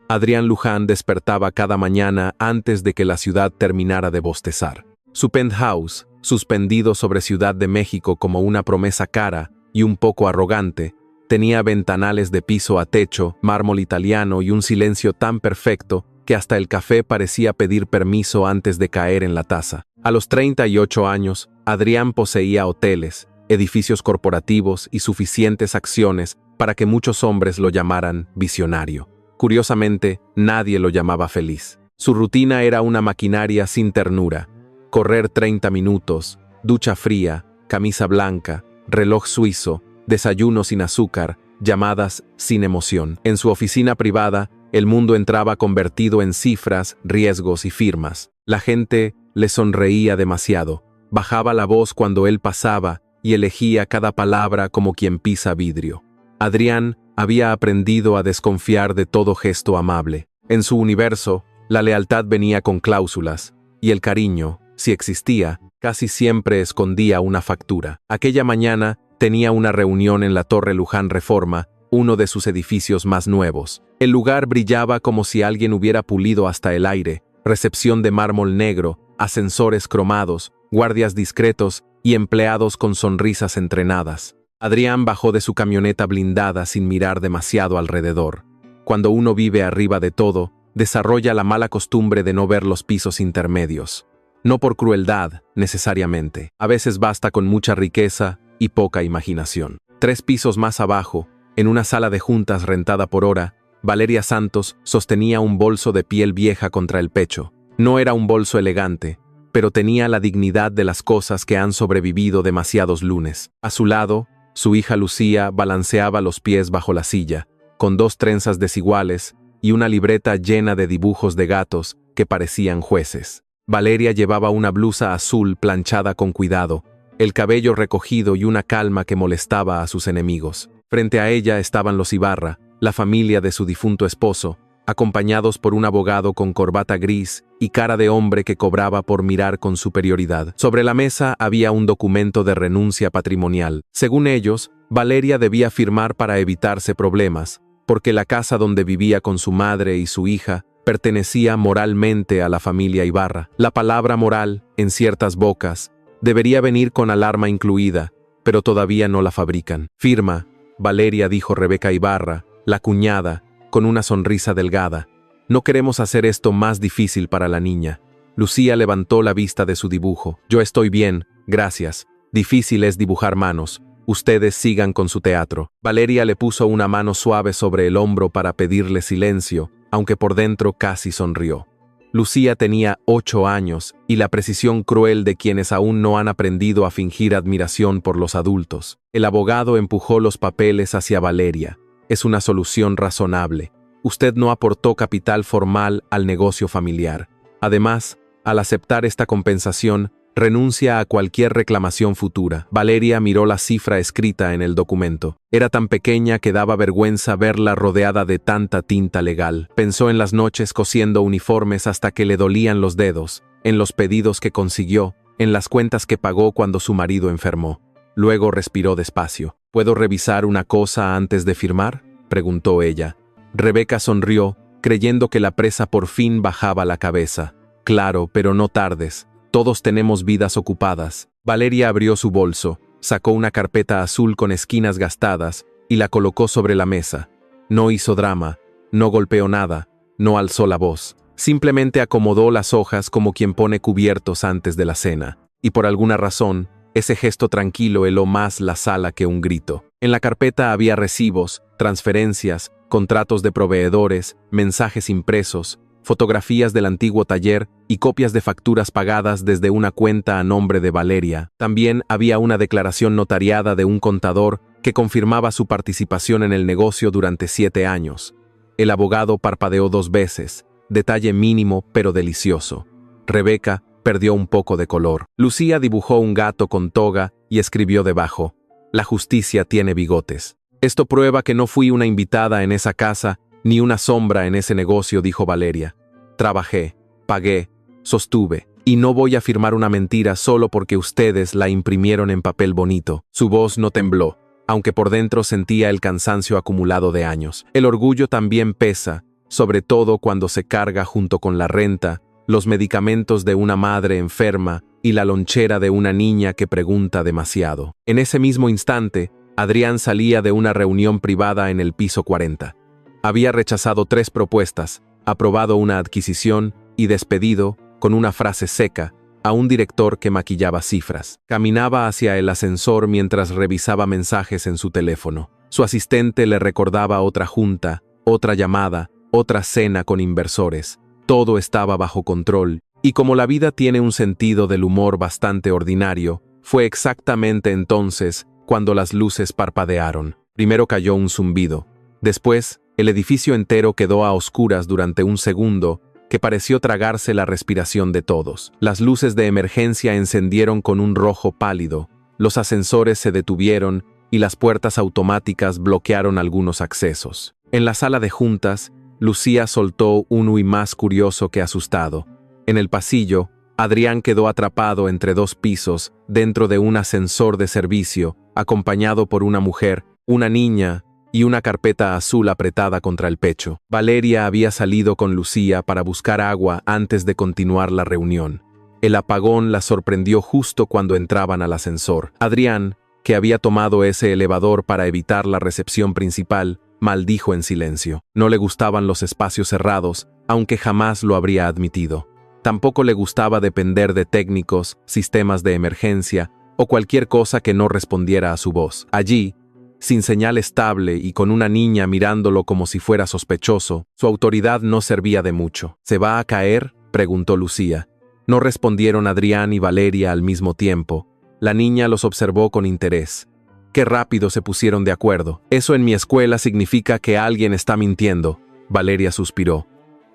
Adrián Luján despertaba cada mañana antes de que la ciudad terminara de bostezar. Su penthouse, suspendido sobre Ciudad de México como una promesa cara y un poco arrogante, tenía ventanales de piso a techo, mármol italiano y un silencio tan perfecto que hasta el café parecía pedir permiso antes de caer en la taza. A los 38 años, Adrián poseía hoteles, edificios corporativos y suficientes acciones para que muchos hombres lo llamaran visionario. Curiosamente, nadie lo llamaba feliz. Su rutina era una maquinaria sin ternura. Correr 30 minutos, ducha fría, camisa blanca, reloj suizo, desayuno sin azúcar, llamadas sin emoción. En su oficina privada, el mundo entraba convertido en cifras, riesgos y firmas. La gente le sonreía demasiado, bajaba la voz cuando él pasaba y elegía cada palabra como quien pisa vidrio. Adrián había aprendido a desconfiar de todo gesto amable. En su universo, la lealtad venía con cláusulas, y el cariño, si existía, casi siempre escondía una factura. Aquella mañana tenía una reunión en la Torre Luján Reforma, uno de sus edificios más nuevos. El lugar brillaba como si alguien hubiera pulido hasta el aire, recepción de mármol negro, ascensores cromados, guardias discretos y empleados con sonrisas entrenadas. Adrián bajó de su camioneta blindada sin mirar demasiado alrededor. Cuando uno vive arriba de todo, desarrolla la mala costumbre de no ver los pisos intermedios. No por crueldad, necesariamente. A veces basta con mucha riqueza y poca imaginación. 3 pisos más abajo, en una sala de juntas rentada por hora, Valeria Santos sostenía un bolso de piel vieja contra el pecho. No era un bolso elegante, pero tenía la dignidad de las cosas que han sobrevivido demasiados lunes. A su lado, su hija Lucía balanceaba los pies bajo la silla, con 2 trenzas desiguales y una libreta llena de dibujos de gatos que parecían jueces. Valeria llevaba una blusa azul planchada con cuidado, el cabello recogido y una calma que molestaba a sus enemigos. Frente a ella estaban los Ibarra, la familia de su difunto esposo, acompañados por un abogado con corbata gris y cara de hombre que cobraba por mirar con superioridad. Sobre la mesa había un documento de renuncia patrimonial. Según ellos, Valeria debía firmar para evitarse problemas, porque la casa donde vivía con su madre y su hija pertenecía moralmente a la familia Ibarra. La palabra moral, en ciertas bocas, debería venir con alarma incluida, pero todavía no la fabrican. Firma, Valeria, dijo Rebeca Ibarra, la cuñada, con una sonrisa delgada. No queremos hacer esto más difícil para la niña. Lucía levantó la vista de su dibujo. Yo estoy bien, gracias. Difícil es dibujar manos. Ustedes sigan con su teatro. Valeria le puso una mano suave sobre el hombro para pedirle silencio, aunque por dentro casi sonrió. Lucía tenía 8 años y la precisión cruel de quienes aún no han aprendido a fingir admiración por los adultos. El abogado empujó los papeles hacia Valeria. Es una solución razonable. Usted no aportó capital formal al negocio familiar. Además, al aceptar esta compensación, renuncia a cualquier reclamación futura. Valeria miró la cifra escrita en el documento. Era tan pequeña que daba vergüenza verla rodeada de tanta tinta legal. Pensó en las noches cosiendo uniformes hasta que le dolían los dedos, en los pedidos que consiguió, en las cuentas que pagó cuando su marido enfermó. Luego respiró despacio. ¿Puedo revisar una cosa antes de firmar?, preguntó ella. Rebeca sonrió, creyendo que la presa por fin bajaba la cabeza. Claro, pero no tardes. Todos tenemos vidas ocupadas. Valeria abrió su bolso, sacó una carpeta azul con esquinas gastadas y la colocó sobre la mesa. No hizo drama, no golpeó nada, no alzó la voz. Simplemente acomodó las hojas como quien pone cubiertos antes de la cena. Y por alguna razón, ese gesto tranquilo heló más la sala que un grito. En la carpeta había recibos, transferencias, contratos de proveedores, mensajes impresos, fotografías del antiguo taller y copias de facturas pagadas desde una cuenta a nombre de Valeria. También había una declaración notariada de un contador que confirmaba su participación en el negocio durante 7 años. El abogado parpadeó 2 veces, detalle mínimo pero delicioso. Rebeca perdió un poco de color. Lucía dibujó un gato con toga y escribió debajo: La justicia tiene bigotes. Esto prueba que no fui una invitada en esa casa ni una sombra en ese negocio, dijo Valeria. Trabajé, pagué, sostuve, y no voy a firmar una mentira solo porque ustedes la imprimieron en papel bonito. Su voz no tembló, aunque por dentro sentía el cansancio acumulado de años. El orgullo también pesa, sobre todo cuando se carga junto con la renta, los medicamentos de una madre enferma y la lonchera de una niña que pregunta demasiado. En ese mismo instante, Adrián salía de una reunión privada en el piso 40. Había rechazado 3 propuestas, aprobado una adquisición y despedido, con una frase seca, a un director que maquillaba cifras. Caminaba hacia el ascensor mientras revisaba mensajes en su teléfono. Su asistente le recordaba otra junta, otra llamada, otra cena con inversores. Todo estaba bajo control, y como la vida tiene un sentido del humor bastante ordinario, fue exactamente entonces cuando las luces parpadearon. Primero cayó un zumbido. Después, el edificio entero quedó a oscuras durante un segundo que pareció tragarse la respiración de todos. Las luces de emergencia encendieron con un rojo pálido, los ascensores se detuvieron y las puertas automáticas bloquearon algunos accesos. En la sala de juntas, Lucía soltó un uy más curioso que asustado. En el pasillo, Adrián quedó atrapado entre 2 pisos, dentro de un ascensor de servicio, acompañado por una mujer, una niña y una carpeta azul apretada contra el pecho. Valeria había salido con Lucía para buscar agua antes de continuar la reunión. El apagón la sorprendió justo cuando entraban al ascensor. Adrián, que había tomado ese elevador para evitar la recepción principal, maldijo en silencio. No le gustaban los espacios cerrados, aunque jamás lo habría admitido. Tampoco le gustaba depender de técnicos, sistemas de emergencia o cualquier cosa que no respondiera a su voz. Allí, sin señal estable y con una niña mirándolo como si fuera sospechoso, su autoridad no servía de mucho. ¿Se va a caer?, preguntó Lucía. No respondieron Adrián y Valeria al mismo tiempo. La niña los observó con interés. Qué rápido se pusieron de acuerdo. Eso en mi escuela significa que alguien está mintiendo. Valeria suspiró.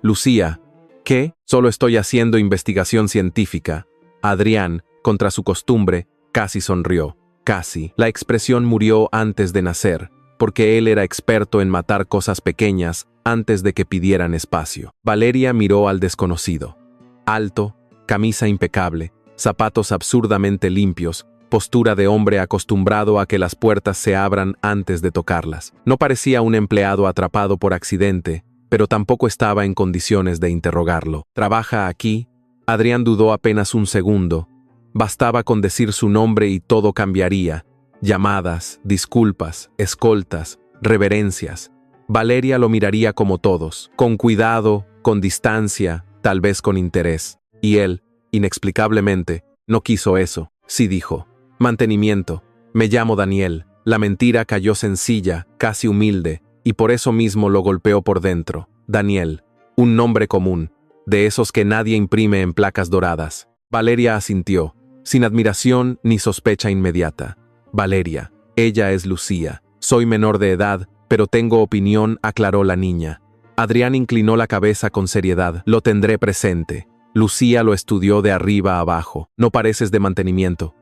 Lucía, ¿qué? Solo estoy haciendo investigación científica. Adrián, contra su costumbre, casi sonrió. Casi. La expresión murió antes de nacer, porque él era experto en matar cosas pequeñas antes de que pidieran espacio. Valeria miró al desconocido. Alto, camisa impecable, zapatos absurdamente limpios, postura de hombre acostumbrado a que las puertas se abran antes de tocarlas. No parecía un empleado atrapado por accidente, pero tampoco estaba en condiciones de interrogarlo. ¿Trabaja aquí? Adrián dudó apenas un segundo. Bastaba con decir su nombre y todo cambiaría. Llamadas, disculpas, escoltas, reverencias. Valeria lo miraría como todos, con cuidado, con distancia, tal vez con interés. Y él, inexplicablemente, no quiso eso. Sí dijo. Mantenimiento. Me llamo Daniel. La mentira cayó sencilla, casi humilde, y por eso mismo lo golpeó por dentro. Daniel. Un nombre común, de esos que nadie imprime en placas doradas. Valeria asintió, sin admiración ni sospecha inmediata. Valeria, ella es Lucía. Soy menor de edad, pero tengo opinión, aclaró la niña. Adrián inclinó la cabeza con seriedad. Lo tendré presente. Lucía lo estudió de arriba a abajo. No pareces de mantenimiento.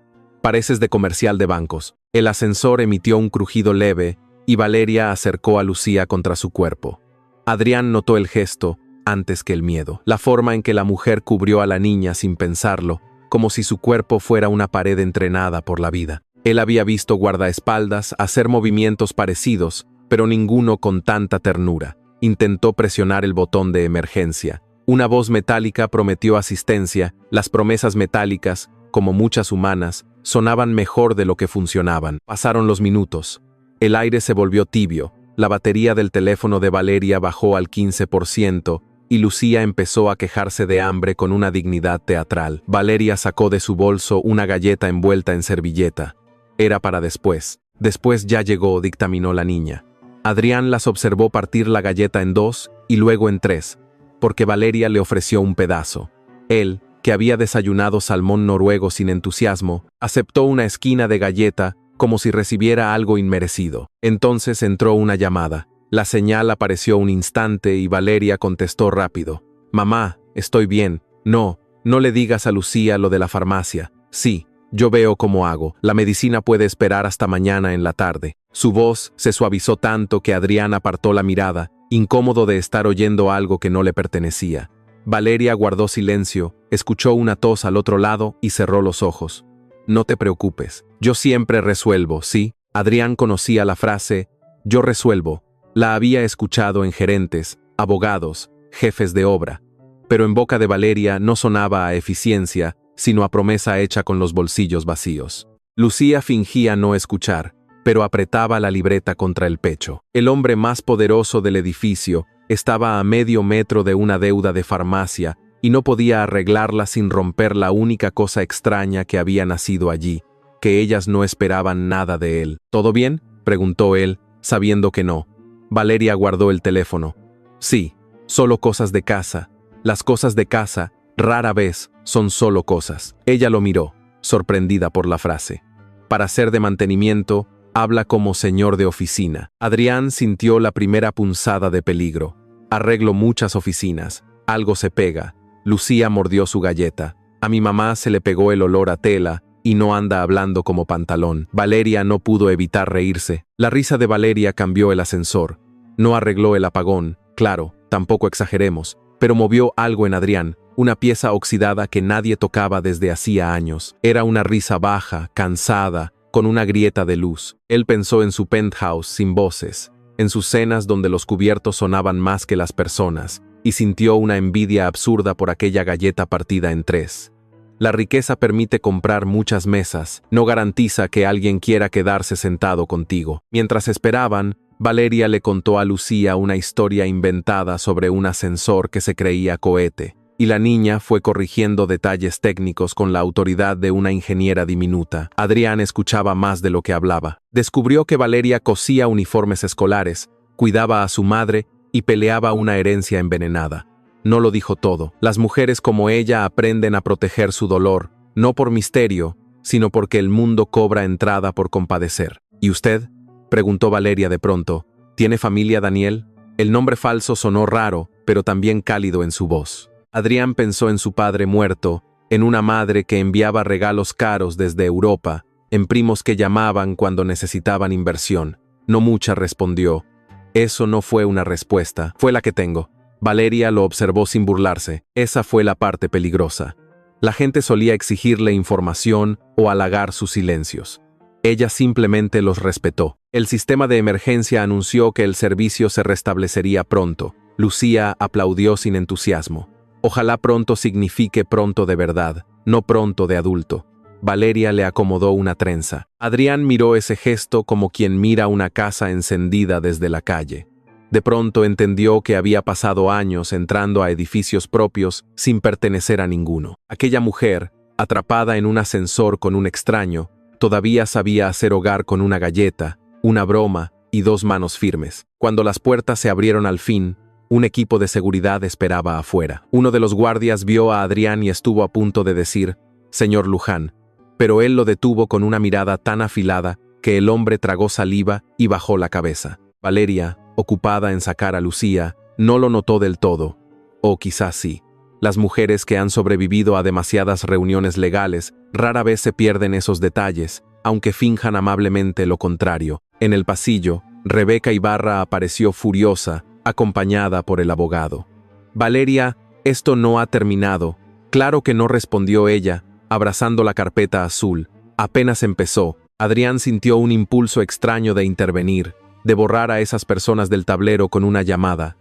Pareces de comercial de bancos. El ascensor emitió un crujido leve y Valeria acercó a Lucía contra su cuerpo. Adrián notó el gesto antes que el miedo. La forma en que la mujer cubrió a la niña sin pensarlo, como si su cuerpo fuera una pared entrenada por la vida. Él había visto guardaespaldas hacer movimientos parecidos, pero ninguno con tanta ternura. Intentó presionar el botón de emergencia. Una voz metálica prometió asistencia. Las promesas metálicas, como muchas humanas, sonaban mejor de lo que funcionaban. Pasaron los minutos. El aire se volvió tibio. La batería del teléfono de Valeria bajó al 15%, y Lucía empezó a quejarse de hambre con una dignidad teatral. Valeria sacó de su bolso una galleta envuelta en servilleta. Era para después. Después ya llegó, dictaminó la niña. Adrián las observó partir la galleta en 2 y luego en 3, porque Valeria le ofreció un pedazo. Él, que había desayunado salmón noruego sin entusiasmo, aceptó una esquina de galleta como si recibiera algo inmerecido. Entonces entró una llamada. La señal apareció un instante y Valeria contestó rápido. Mamá, estoy bien. No le digas a Lucía lo de la farmacia. Sí, yo veo cómo hago. La medicina puede esperar hasta mañana en la tarde. Su voz se suavizó tanto que Adrián apartó la mirada, incómodo de estar oyendo algo que no le pertenecía. Valeria guardó silencio, escuchó una tos al otro lado y cerró los ojos. No te preocupes, yo siempre resuelvo, ¿sí? Adrián conocía la frase, yo resuelvo. La había escuchado en gerentes, abogados, jefes de obra. Pero en boca de Valeria no sonaba a eficiencia, sino a promesa hecha con los bolsillos vacíos. Lucía fingía no escuchar, pero apretaba la libreta contra el pecho. El hombre más poderoso del edificio estaba a medio metro de una deuda de farmacia y no podía arreglarla sin romper la única cosa extraña que había nacido allí, que ellas no esperaban nada de él. ¿Todo bien?, preguntó él, sabiendo que no. Valeria guardó el teléfono. Sí, solo cosas de casa. Las cosas de casa, rara vez, son solo cosas. Ella lo miró, sorprendida por la frase. Para ser de mantenimiento, habla como señor de oficina. Adrián sintió la primera punzada de peligro. Arreglo muchas oficinas. Algo se pega. Lucía mordió su galleta. A mi mamá se le pegó el olor a tela y no anda hablando como pantalón. Valeria no pudo evitar reírse. La risa de Valeria cambió el ascensor. No arregló el apagón, claro, tampoco exageremos, pero movió algo en Adrián, una pieza oxidada que nadie tocaba desde hacía años. Era una risa baja, cansada, con una grieta de luz. Él pensó en su penthouse sin voces, en sus cenas donde los cubiertos sonaban más que las personas, y sintió una envidia absurda por aquella galleta partida en tres. La riqueza permite comprar muchas mesas, no garantiza que alguien quiera quedarse sentado contigo. Mientras esperaban, Valeria le contó a Lucía una historia inventada sobre un ascensor que se creía cohete, y la niña fue corrigiendo detalles técnicos con la autoridad de una ingeniera diminuta. Adrián escuchaba más de lo que hablaba. Descubrió que Valeria cosía uniformes escolares, cuidaba a su madre y peleaba una herencia envenenada. No lo dijo todo. Las mujeres como ella aprenden a proteger su dolor, no por misterio, sino porque el mundo cobra entrada por compadecer. ¿Y usted?, preguntó Valeria de pronto. ¿Tiene familia, Daniel? El nombre falso sonó raro, pero también cálido en su voz. Adrián pensó en su padre muerto, en una madre que enviaba regalos caros desde Europa, en primos que llamaban cuando necesitaban inversión. No mucha, respondió. Eso no fue una respuesta, fue la que tengo. Valeria lo observó sin burlarse. Esa fue la parte peligrosa. La gente solía exigirle información o halagar sus silencios. Ella simplemente los respetó. El sistema de emergencia anunció que el servicio se restablecería pronto. Lucía aplaudió sin entusiasmo. Ojalá pronto signifique pronto de verdad, no pronto de adulto. Valeria le acomodó una trenza. Adrián miró ese gesto como quien mira una casa encendida desde la calle. De pronto entendió que había pasado años entrando a edificios propios sin pertenecer a ninguno. Aquella mujer, atrapada en un ascensor con un extraño, todavía sabía hacer hogar con una galleta, una broma y 2 manos firmes. Cuando las puertas se abrieron al fin, un equipo de seguridad esperaba afuera. Uno de los guardias vio a Adrián y estuvo a punto de decir, «Señor Luján», pero él lo detuvo con una mirada tan afilada que el hombre tragó saliva y bajó la cabeza. Valeria, ocupada en sacar a Lucía, no lo notó del todo. O quizás sí. Las mujeres que han sobrevivido a demasiadas reuniones legales rara vez se pierden esos detalles, aunque finjan amablemente lo contrario. En el pasillo, Rebeca Ibarra apareció furiosa, acompañada por el abogado. «Valeria, esto no ha terminado». «Claro que no», respondió ella, abrazando la carpeta azul. Apenas empezó, Adrián sintió un impulso extraño de intervenir, de borrar a esas personas del tablero con una llamada.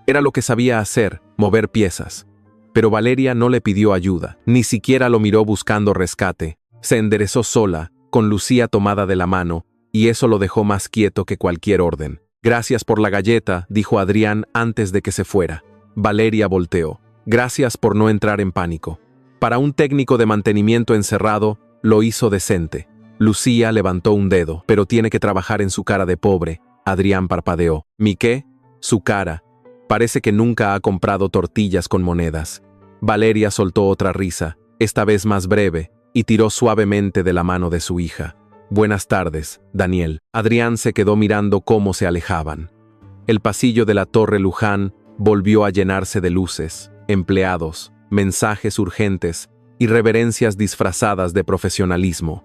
Era lo que sabía hacer, mover piezas. Pero Valeria no le pidió ayuda, ni siquiera lo miró buscando rescate. Se enderezó sola, con Lucía tomada de la mano, y eso lo dejó más quieto que cualquier orden. «Gracias por la galleta», dijo Adrián antes de que se fuera. Valeria volteó. «Gracias por no entrar en pánico». Para un técnico de mantenimiento encerrado, lo hizo decente. Lucía levantó un dedo. «Pero tiene que trabajar en su cara de pobre». Adrián parpadeó. «¿Mi qué?» «Su cara. Parece que nunca ha comprado tortillas con monedas». Valeria soltó otra risa, esta vez más breve, y tiró suavemente de la mano de su hija. «Buenas tardes, Daniel». Adrián se quedó mirando cómo se alejaban. El pasillo de la Torre Luján volvió a llenarse de luces, empleados, mensajes urgentes y reverencias disfrazadas de profesionalismo.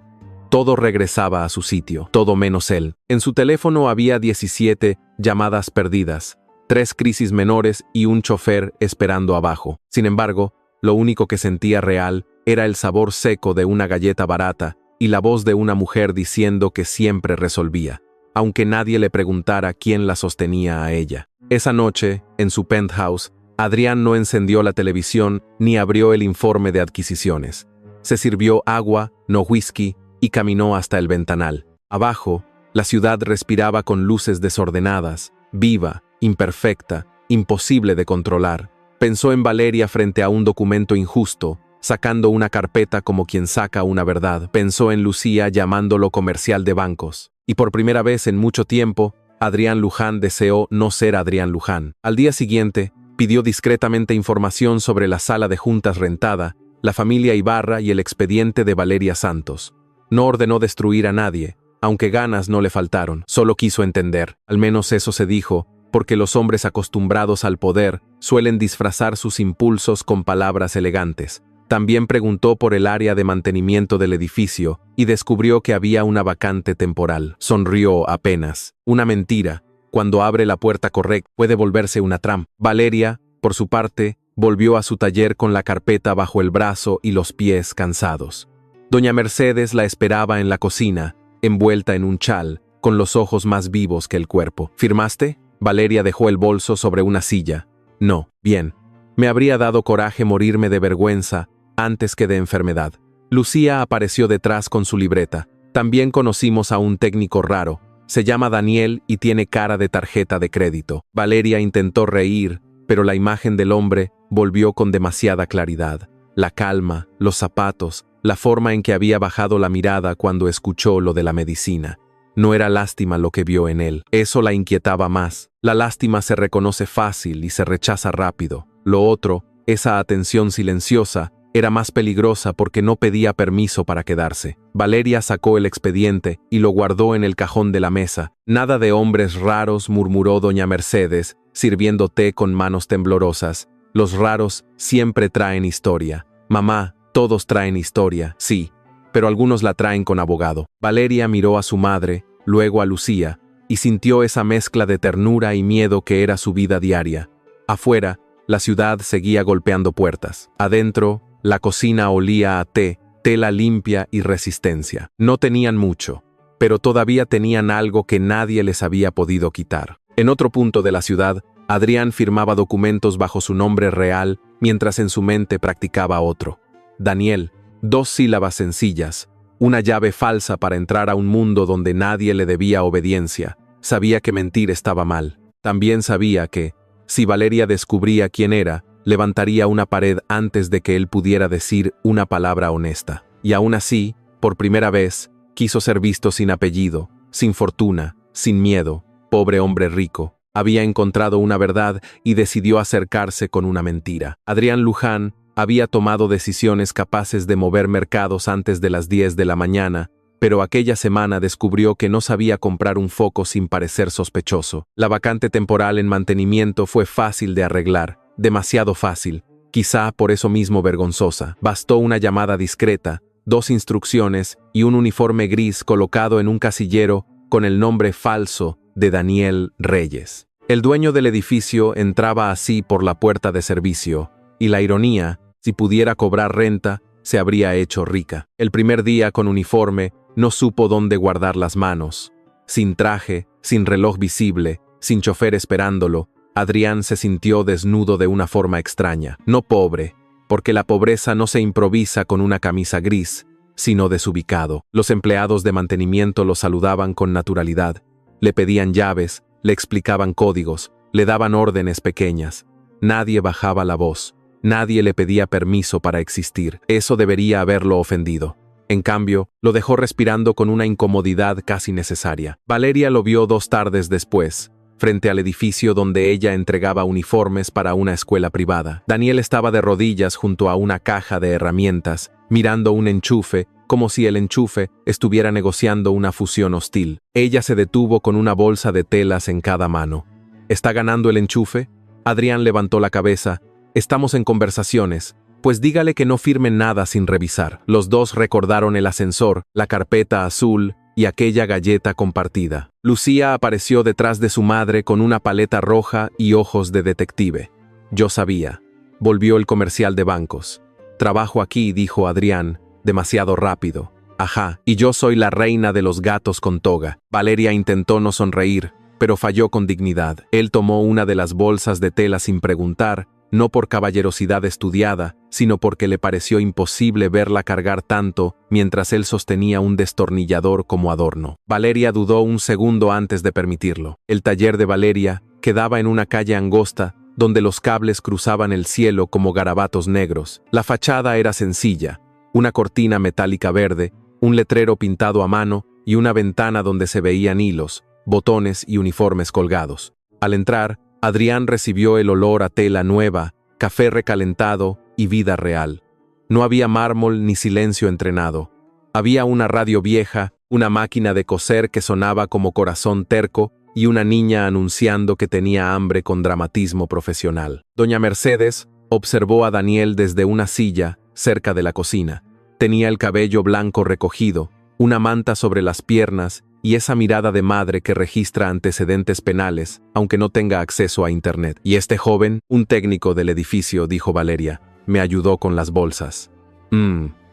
Todo regresaba a su sitio, todo menos él. En su teléfono había 17 llamadas perdidas, 3 crisis menores y un chofer esperando abajo. Sin embargo, lo único que sentía real era el sabor seco de una galleta barata y la voz de una mujer diciendo que siempre resolvía, aunque nadie le preguntara quién la sostenía a ella. Esa noche, en su penthouse, Adrián no encendió la televisión ni abrió el informe de adquisiciones. Se sirvió agua, no whisky, y caminó hasta el ventanal. Abajo, la ciudad respiraba con luces desordenadas, viva, imperfecta, imposible de controlar. Pensó en Valeria frente a un documento injusto, sacando una carpeta como quien saca una verdad. Pensó en Lucía llamándolo comercial de bancos. Y por primera vez en mucho tiempo, Adrián Luján deseó no ser Adrián Luján. Al día siguiente, pidió discretamente información sobre la sala de juntas rentada, la familia Ibarra y el expediente de Valeria Santos. No ordenó destruir a nadie, aunque ganas no le faltaron. Solo quiso entender, al menos eso se dijo, porque los hombres acostumbrados al poder suelen disfrazar sus impulsos con palabras elegantes. También preguntó por el área de mantenimiento del edificio y descubrió que había una vacante temporal. Sonrió apenas. Una mentira, cuando abre la puerta correcta, puede volverse una trampa. Valeria, por su parte, volvió a su taller con la carpeta bajo el brazo y los pies cansados. Doña Mercedes la esperaba en la cocina, envuelta en un chal, con los ojos más vivos que el cuerpo. ¿Firmaste? Valeria dejó el bolso sobre una silla. No, bien. Me habría dado coraje morirme de vergüenza antes que de enfermedad. Lucía apareció detrás con su libreta. También conocimos a un técnico raro. Se llama Daniel y tiene cara de tarjeta de crédito. Valeria intentó reír, pero la imagen del hombre volvió con demasiada claridad. La calma, los zapatos, la forma en que había bajado la mirada cuando escuchó lo de la medicina. No era lástima lo que vio en él. Eso la inquietaba más. La lástima se reconoce fácil y se rechaza rápido. Lo otro, esa atención silenciosa, era más peligrosa porque no pedía permiso para quedarse. Valeria sacó el expediente y lo guardó en el cajón de la mesa. Nada de hombres raros, murmuró doña Mercedes, sirviendo té con manos temblorosas. Los raros siempre traen historia. Mamá, todos traen historia, sí, pero algunos la traen con abogado. Valeria miró a su madre, luego a Lucía, y sintió esa mezcla de ternura y miedo que era su vida diaria. Afuera, la ciudad seguía golpeando puertas. Adentro, la cocina olía a té, tela limpia y resistencia. No tenían mucho, pero todavía tenían algo que nadie les había podido quitar. En otro punto de la ciudad, Adrián firmaba documentos bajo su nombre real, mientras en su mente practicaba otro. Daniel, 2 sílabas sencillas, una llave falsa para entrar a un mundo donde nadie le debía obediencia. Sabía que mentir estaba mal. También sabía que, si Valeria descubría quién era, levantaría una pared antes de que él pudiera decir una palabra honesta. Y aún así, por primera vez, quiso ser visto sin apellido, sin fortuna, sin miedo. Pobre hombre rico. Había encontrado una verdad y decidió acercarse con una mentira. Adrián Luján había tomado decisiones capaces de mover mercados antes de las 10 de la mañana, pero aquella semana descubrió que no sabía comprar un foco sin parecer sospechoso. La vacante temporal en mantenimiento fue fácil de arreglar, demasiado fácil, quizá por eso mismo vergonzosa. Bastó una llamada discreta, 2 instrucciones y un uniforme gris colocado en un casillero con el nombre falso de Daniel Reyes. El dueño del edificio entraba así por la puerta de servicio, y la ironía, si pudiera cobrar renta, se habría hecho rica. El primer día con uniforme, no supo dónde guardar las manos. Sin traje, sin reloj visible, sin chofer esperándolo, Adrián se sintió desnudo de una forma extraña. No pobre, porque la pobreza no se improvisa con una camisa gris, sino desubicado. Los empleados de mantenimiento lo saludaban con naturalidad. Le pedían llaves, le explicaban códigos, le daban órdenes pequeñas. Nadie bajaba la voz. Nadie le pedía permiso para existir. Eso debería haberlo ofendido. En cambio, lo dejó respirando con una incomodidad casi necesaria. Valeria lo vio 2 tardes después, frente al edificio donde ella entregaba uniformes para una escuela privada. Daniel estaba de rodillas junto a una caja de herramientas, mirando un enchufe, como si el enchufe estuviera negociando una fusión hostil. Ella se detuvo con una bolsa de telas en cada mano. ¿Está ganando el enchufe? Adrián levantó la cabeza. Estamos en conversaciones. Pues dígale que no firme nada sin revisar. Los dos recordaron el ascensor, la carpeta azul y aquella galleta compartida. Lucía apareció detrás de su madre con una paleta roja y ojos de detective. Yo sabía. Volvió el comercial de bancos. Trabajo aquí, dijo Adrián, demasiado rápido. Ajá, y yo soy la reina de los gatos con toga. Valeria intentó no sonreír, pero falló con dignidad. Él tomó una de las bolsas de tela sin preguntar, no por caballerosidad estudiada, sino porque le pareció imposible verla cargar tanto mientras él sostenía un destornillador como adorno. Valeria dudó un segundo antes de permitirlo. El taller de Valeria quedaba en una calle angosta, donde los cables cruzaban el cielo como garabatos negros. La fachada era sencilla, una cortina metálica verde, un letrero pintado a mano y una ventana donde se veían hilos, botones y uniformes colgados. Al entrar, Adrián recibió el olor a tela nueva, café recalentado y vida real. No había mármol ni silencio entrenado. Había una radio vieja, una máquina de coser que sonaba como corazón terco y una niña anunciando que tenía hambre con dramatismo profesional. Doña Mercedes observó a Daniel desde una silla cerca de la cocina. Tenía el cabello blanco recogido, una manta sobre las piernas y esa mirada de madre que registra antecedentes penales, aunque no tenga acceso a Internet. Y este joven, un técnico del edificio, dijo Valeria, me ayudó con las bolsas.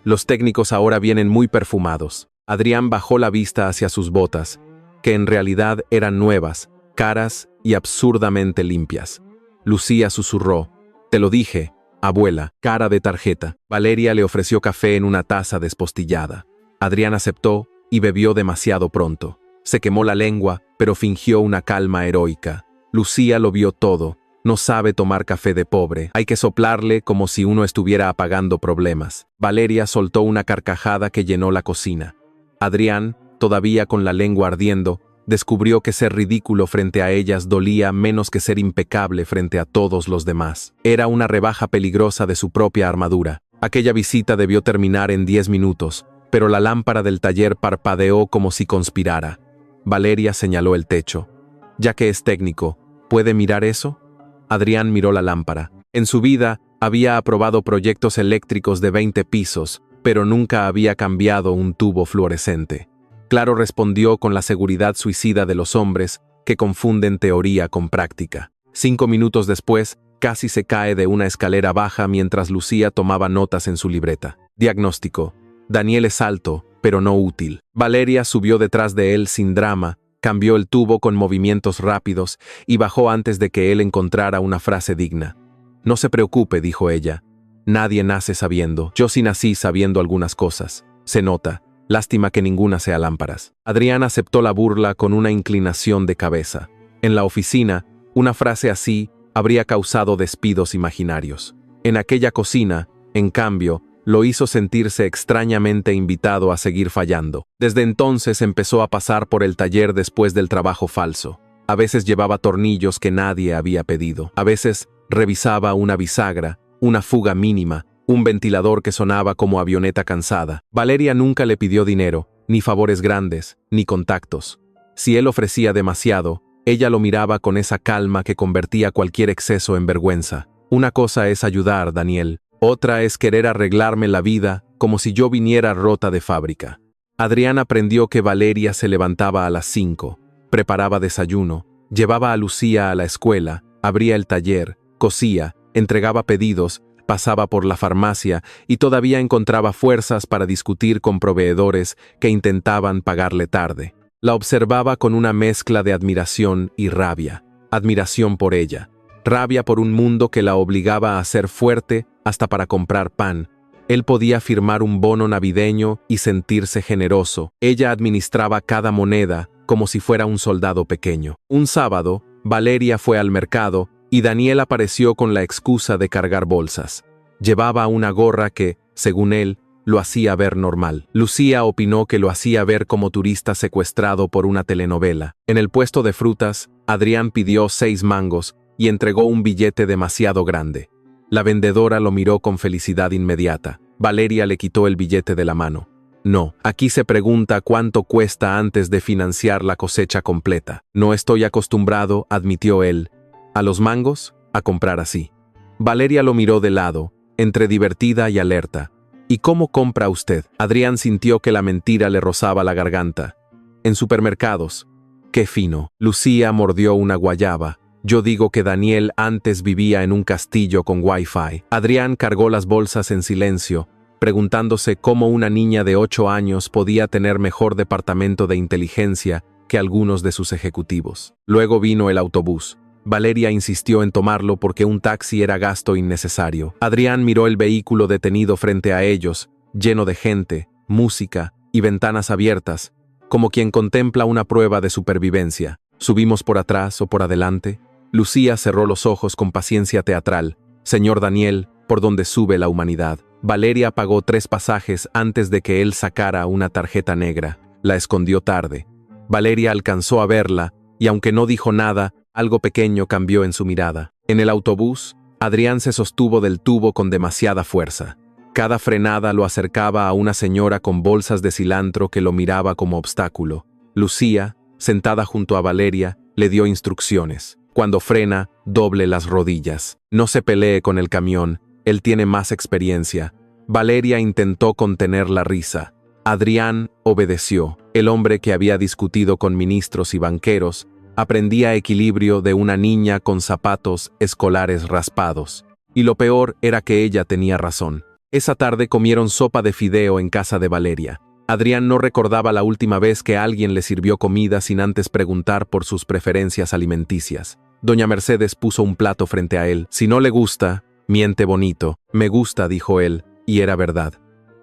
Los técnicos ahora vienen muy perfumados. Adrián bajó la vista hacia sus botas, que en realidad eran nuevas, caras y absurdamente limpias. Lucía susurró, te lo dije, abuela, cara de tarjeta. Valeria le ofreció café en una taza despostillada. Adrián aceptó y bebió demasiado pronto. Se quemó la lengua, pero fingió una calma heroica. Lucía lo vio todo. No sabe tomar café de pobre. Hay que soplarle como si uno estuviera apagando problemas. Valeria soltó una carcajada que llenó la cocina. Adrián, todavía con la lengua ardiendo, descubrió que ser ridículo frente a ellas dolía menos que ser impecable frente a todos los demás. Era una rebaja peligrosa de su propia armadura. Aquella visita debió terminar en 10 minutos, pero la lámpara del taller parpadeó como si conspirara. Valeria señaló el techo. Ya que es técnico, ¿puede mirar eso? Adrián miró la lámpara. En su vida, había aprobado proyectos eléctricos de 20 pisos, pero nunca había cambiado un tubo fluorescente. Claro, respondió con la seguridad suicida de los hombres, que confunden teoría con práctica. 5 minutos después, casi se cae de una escalera baja mientras Lucía tomaba notas en su libreta. Diagnóstico. Daniel es alto, pero no útil. Valeria subió detrás de él sin drama, cambió el tubo con movimientos rápidos y bajó antes de que él encontrara una frase digna. No se preocupe, dijo ella. Nadie nace sabiendo. Yo sí nací sabiendo algunas cosas. Se nota. Lástima que ninguna sea lámparas. Adrián aceptó la burla con una inclinación de cabeza. En la oficina, una frase así habría causado despidos imaginarios. En aquella cocina, en cambio, lo hizo sentirse extrañamente invitado a seguir fallando. Desde entonces empezó a pasar por el taller después del trabajo falso. A veces llevaba tornillos que nadie había pedido. A veces revisaba una bisagra, una fuga mínima, un ventilador que sonaba como avioneta cansada. Valeria nunca le pidió dinero, ni favores grandes, ni contactos. Si él ofrecía demasiado, ella lo miraba con esa calma que convertía cualquier exceso en vergüenza. Una cosa es ayudar, Daniel. Otra es querer arreglarme la vida como si yo viniera rota de fábrica. Adrián aprendió que Valeria se levantaba a las 5, preparaba desayuno, llevaba a Lucía a la escuela, abría el taller, cosía, entregaba pedidos, pasaba por la farmacia y todavía encontraba fuerzas para discutir con proveedores que intentaban pagarle tarde. La observaba con una mezcla de admiración y rabia. Admiración por ella. Rabia por un mundo que la obligaba a ser fuerte hasta para comprar pan. Él podía firmar un bono navideño y sentirse generoso. Ella administraba cada moneda como si fuera un soldado pequeño. Un sábado, Valeria fue al mercado y Daniel apareció con la excusa de cargar bolsas. Llevaba una gorra que, según él, lo hacía ver normal. Lucía opinó que lo hacía ver como turista secuestrado por una telenovela. En el puesto de frutas, Adrián pidió 6 mangos y entregó un billete demasiado grande. La vendedora lo miró con felicidad inmediata. Valeria le quitó el billete de la mano. No, aquí se pregunta cuánto cuesta antes de financiar la cosecha completa. No estoy acostumbrado, admitió él, a los mangos, a comprar así. Valeria lo miró de lado, entre divertida y alerta. ¿Y cómo compra usted? Adrián sintió que la mentira le rozaba la garganta. En supermercados. Qué fino. Lucía mordió una guayaba. Yo digo que Daniel antes vivía en un castillo con Wi-Fi. Adrián cargó las bolsas en silencio, preguntándose cómo una niña de 8 años podía tener mejor departamento de inteligencia que algunos de sus ejecutivos. Luego vino el autobús. Valeria insistió en tomarlo porque un taxi era gasto innecesario. Adrián miró el vehículo detenido frente a ellos, lleno de gente, música y ventanas abiertas, como quien contempla una prueba de supervivencia. ¿Subimos por atrás o por adelante? Lucía cerró los ojos con paciencia teatral. Señor Daniel, por donde sube la humanidad. Valeria pagó 3 pasajes antes de que él sacara una tarjeta negra. La escondió tarde. Valeria alcanzó a verla, y aunque no dijo nada, algo pequeño cambió en su mirada. En el autobús, Adrián se sostuvo del tubo con demasiada fuerza. Cada frenada lo acercaba a una señora con bolsas de cilantro que lo miraba como obstáculo. Lucía, sentada junto a Valeria, le dio instrucciones. Cuando frena, doble las rodillas. No se pelee con el camión, él tiene más experiencia. Valeria intentó contener la risa. Adrián obedeció. El hombre que había discutido con ministros y banqueros aprendía equilibrio de una niña con zapatos escolares raspados. Y lo peor era que ella tenía razón. Esa tarde comieron sopa de fideo en casa de Valeria. Adrián no recordaba la última vez que alguien le sirvió comida sin antes preguntar por sus preferencias alimenticias. Doña Mercedes puso un plato frente a él. Si no le gusta, miente bonito. Me gusta, dijo él, y era verdad.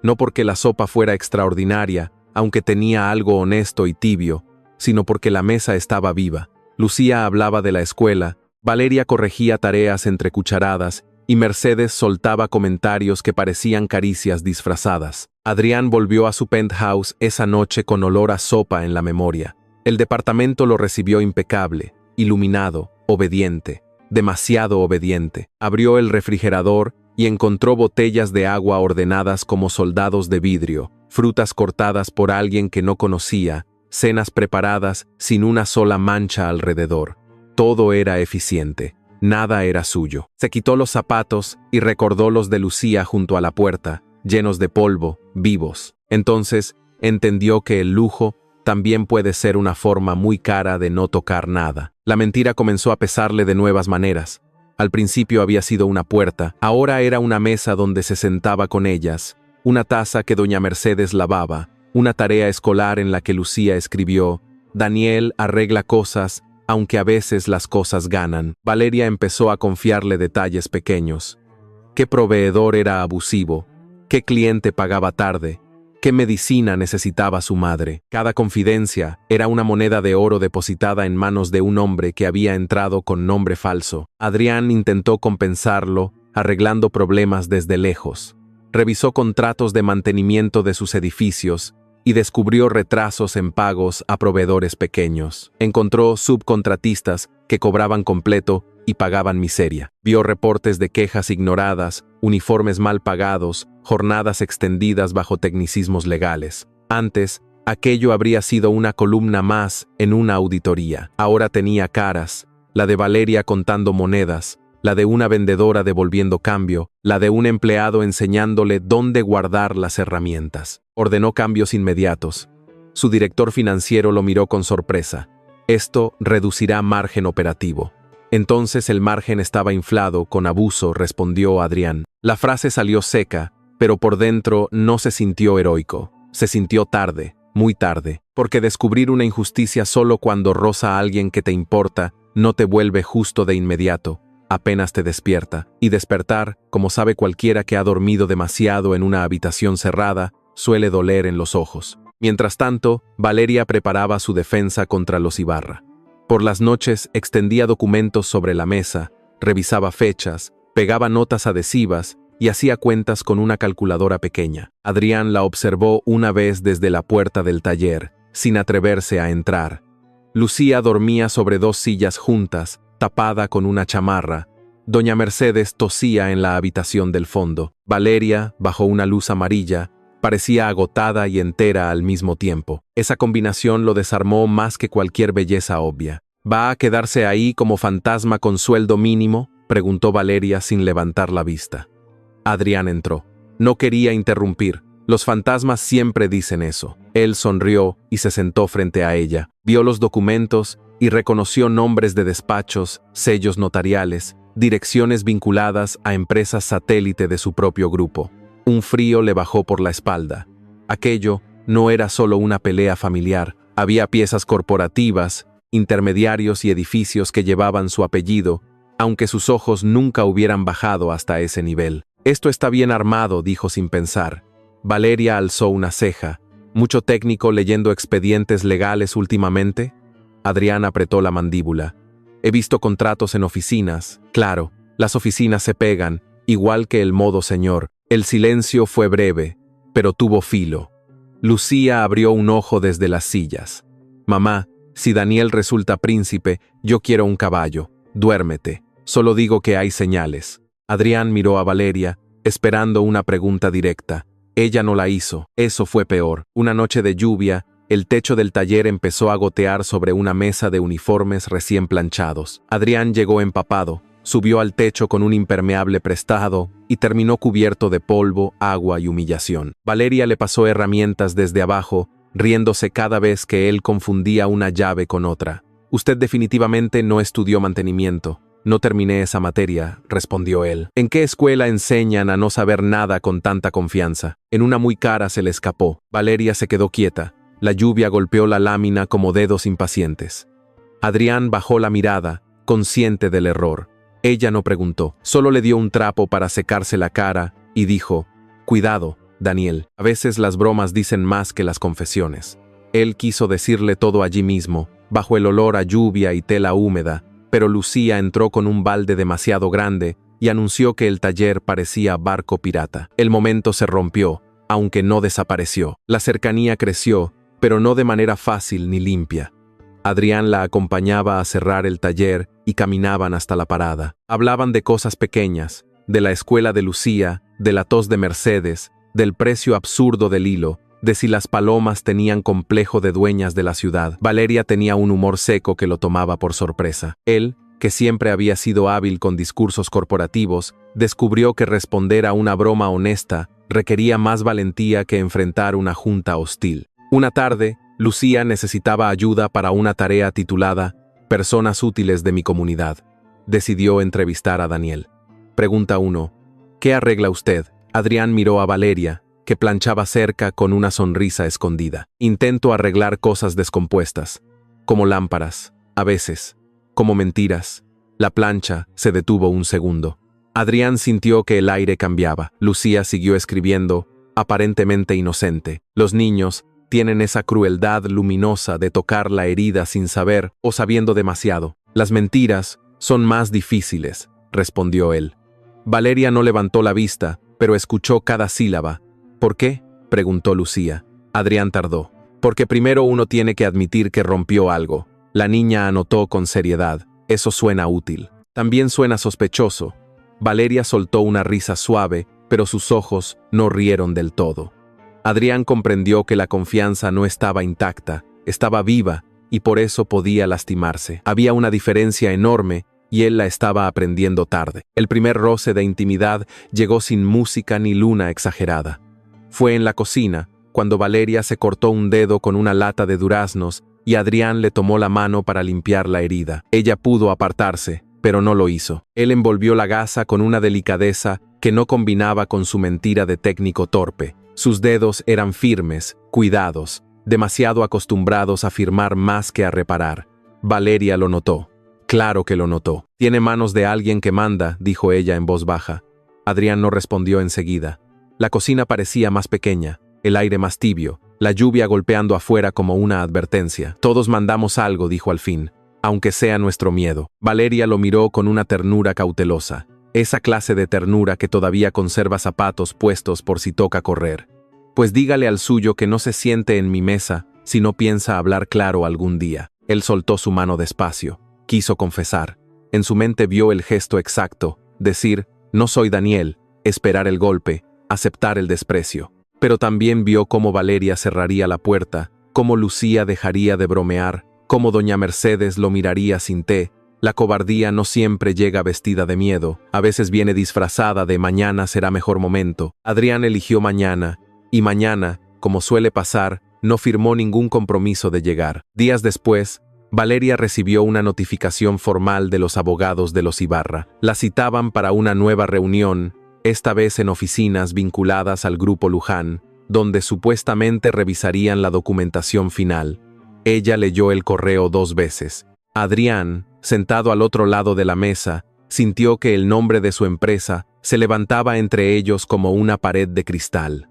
No porque la sopa fuera extraordinaria, aunque tenía algo honesto y tibio, sino porque la mesa estaba viva. Lucía hablaba de la escuela, Valeria corregía tareas entre cucharadas, y Mercedes soltaba comentarios que parecían caricias disfrazadas. Adrián volvió a su penthouse esa noche con olor a sopa en la memoria. El departamento lo recibió impecable, iluminado, obediente, demasiado obediente. Abrió el refrigerador y encontró botellas de agua ordenadas como soldados de vidrio, frutas cortadas por alguien que no conocía, cenas preparadas sin una sola mancha alrededor. Todo era eficiente. Nada era suyo. Se quitó los zapatos y recordó los de Lucía junto a la puerta, llenos de polvo, vivos. Entonces, entendió que el lujo también puede ser una forma muy cara de no tocar nada. La mentira comenzó a pesarle de nuevas maneras. Al principio había sido una puerta, ahora era una mesa donde se sentaba con ellas, una taza que doña Mercedes lavaba, una tarea escolar en la que Lucía escribió: Daniel arregla cosas, aunque a veces las cosas ganan. Valeria empezó a confiarle detalles pequeños. ¿Qué proveedor era abusivo? ¿Qué cliente pagaba tarde? ¿Qué medicina necesitaba su madre? Cada confidencia era una moneda de oro depositada en manos de un hombre que había entrado con nombre falso. Adrián intentó compensarlo, arreglando problemas desde lejos. Revisó contratos de mantenimiento de sus edificios y descubrió retrasos en pagos a proveedores pequeños. Encontró subcontratistas que cobraban completo y pagaban miseria. Vio reportes de quejas ignoradas, uniformes mal pagados, jornadas extendidas bajo tecnicismos legales. Antes, aquello habría sido una columna más en una auditoría. Ahora tenía caras: la de Valeria contando monedas, la de una vendedora devolviendo cambio, la de un empleado enseñándole dónde guardar las herramientas. Ordenó cambios inmediatos. Su director financiero lo miró con sorpresa. Esto reducirá margen operativo. Entonces el margen estaba inflado, con abuso, respondió Adrián. La frase salió seca, pero por dentro no se sintió heroico. Se sintió tarde, muy tarde, porque descubrir una injusticia solo cuando roza a alguien que te importa no te vuelve justo de inmediato. Apenas te despierta, y despertar, como sabe cualquiera que ha dormido demasiado en una habitación cerrada, suele doler en los ojos. Mientras tanto, Valeria preparaba su defensa contra los Ibarra. Por las noches extendía documentos sobre la mesa, revisaba fechas, pegaba notas adhesivas y hacía cuentas con una calculadora pequeña. Adrián la observó una vez desde la puerta del taller, sin atreverse a entrar. Lucía dormía sobre 2 sillas juntas, tapada con una chamarra. Doña Mercedes tosía en la habitación del fondo. Valeria, bajo una luz amarilla, parecía agotada y entera al mismo tiempo. Esa combinación lo desarmó más que cualquier belleza obvia. ¿Va a quedarse ahí como fantasma con sueldo mínimo?, preguntó Valeria sin levantar la vista. Adrián entró. No quería interrumpir. Los fantasmas siempre dicen eso. Él sonrió y se sentó frente a ella. Vio los documentos y reconoció nombres de despachos, sellos notariales, direcciones vinculadas a empresas satélite de su propio grupo. Un frío le bajó por la espalda. Aquello no era solo una pelea familiar, Había piezas corporativas, intermediarios y edificios que llevaban su apellido, aunque sus ojos nunca hubieran bajado hasta ese nivel. «Esto está bien armado», dijo sin pensar. Valeria alzó una ceja. «¿Mucho técnico leyendo expedientes legales últimamente?» Adrián apretó la mandíbula. «He visto contratos en oficinas. Claro, las oficinas se pegan, igual que el modo señor». El silencio fue breve, pero tuvo filo. Lucía abrió un ojo desde las sillas. «Mamá, si Daniel resulta príncipe, yo quiero un caballo. Duérmete. Solo digo que hay señales». Adrián miró a Valeria, esperando una pregunta directa. Ella no la hizo. Eso fue peor. Una noche de lluvia, el techo del taller empezó a gotear sobre una mesa de uniformes recién planchados. Adrián llegó empapado, subió al techo con un impermeable prestado y terminó cubierto de polvo, agua y humillación. Valeria le pasó herramientas desde abajo, riéndose cada vez que él confundía una llave con otra. «Usted definitivamente no estudió mantenimiento». «No terminé esa materia», respondió él. «¿En qué escuela enseñan a no saber nada con tanta confianza?» En una muy cara se le escapó. Valeria se quedó quieta. La lluvia golpeó la lámina como dedos impacientes. Adrián bajó la mirada, consciente del error. Ella no preguntó, solo le dio un trapo para secarse la cara y dijo: «Cuidado, Daniel, a veces las bromas dicen más que las confesiones». Él quiso decirle todo allí mismo, bajo el olor a lluvia y tela húmeda, pero Lucía entró con un balde demasiado grande y anunció que el taller parecía barco pirata. El momento se rompió, aunque no desapareció. La cercanía creció, pero no de manera fácil ni limpia. Adrián la acompañaba a cerrar el taller y caminaban hasta la parada. Hablaban de cosas pequeñas, de la escuela de Lucía, de la tos de Mercedes, del precio absurdo del hilo, de si las palomas tenían complejo de dueñas de la ciudad. Valeria tenía un humor seco que lo tomaba por sorpresa. Él, que siempre había sido hábil con discursos corporativos, descubrió que responder a una broma honesta requería más valentía que enfrentar una junta hostil. Una tarde, Lucía necesitaba ayuda para una tarea titulada «Personas útiles de mi comunidad». Decidió entrevistar a Daniel. Pregunta 1. ¿Qué arregla usted? Adrián miró a Valeria, que planchaba cerca con una sonrisa escondida. Intento arreglar cosas descompuestas, como lámparas, a veces, como mentiras. La plancha se detuvo un segundo. Adrián sintió que el aire cambiaba. Lucía siguió escribiendo, aparentemente inocente. Los niños tienen esa crueldad luminosa de tocar la herida sin saber o sabiendo demasiado. Las mentiras son más difíciles, respondió él. Valeria no levantó la vista, pero escuchó cada sílaba. ¿Por qué?, preguntó Lucía. Adrián tardó. Porque primero uno tiene que admitir que rompió algo. La niña anotó con seriedad. Eso suena útil. También suena sospechoso. Valeria soltó una risa suave, pero sus ojos no rieron del todo. Adrián comprendió que la confianza no estaba intacta, estaba viva, y por eso podía lastimarse. Había una diferencia enorme, y él la estaba aprendiendo tarde. El primer roce de intimidad llegó sin música ni luna exagerada. Fue en la cocina, cuando Valeria se cortó un dedo con una lata de duraznos y Adrián le tomó la mano para limpiar la herida. Ella pudo apartarse, pero no lo hizo. Él envolvió la gasa con una delicadeza que no combinaba con su mentira de técnico torpe. Sus dedos eran firmes, cuidados, demasiado acostumbrados a firmar más que a reparar. Valeria lo notó. Claro que lo notó. «Tiene manos de alguien que manda», dijo ella en voz baja. Adrián no respondió enseguida. La cocina parecía más pequeña, el aire más tibio, la lluvia golpeando afuera como una advertencia. «Todos mandamos algo», dijo al fin, «aunque sea nuestro miedo». Valeria lo miró con una ternura cautelosa, esa clase de ternura que todavía conserva zapatos puestos por si toca correr. «Pues dígale al suyo que no se siente en mi mesa si no piensa hablar claro algún día». Él soltó su mano despacio. Quiso confesar. En su mente vio el gesto exacto, decir, «No soy Daniel», esperar el golpe, aceptar el desprecio. Pero también vio cómo Valeria cerraría la puerta, cómo Lucía dejaría de bromear, cómo doña Mercedes lo miraría sin té. La cobardía no siempre llega vestida de miedo, a veces viene disfrazada de «mañana será mejor momento». Adrián eligió mañana, y mañana, como suele pasar, no firmó ningún compromiso de llegar. Días después, Valeria recibió una notificación formal de los abogados de los Ibarra. La citaban para una nueva reunión, esta vez en oficinas vinculadas al Grupo Luján, donde supuestamente revisarían la documentación final. Ella leyó el correo 2 veces. Adrián, sentado al otro lado de la mesa, sintió que el nombre de su empresa se levantaba entre ellos como una pared de cristal.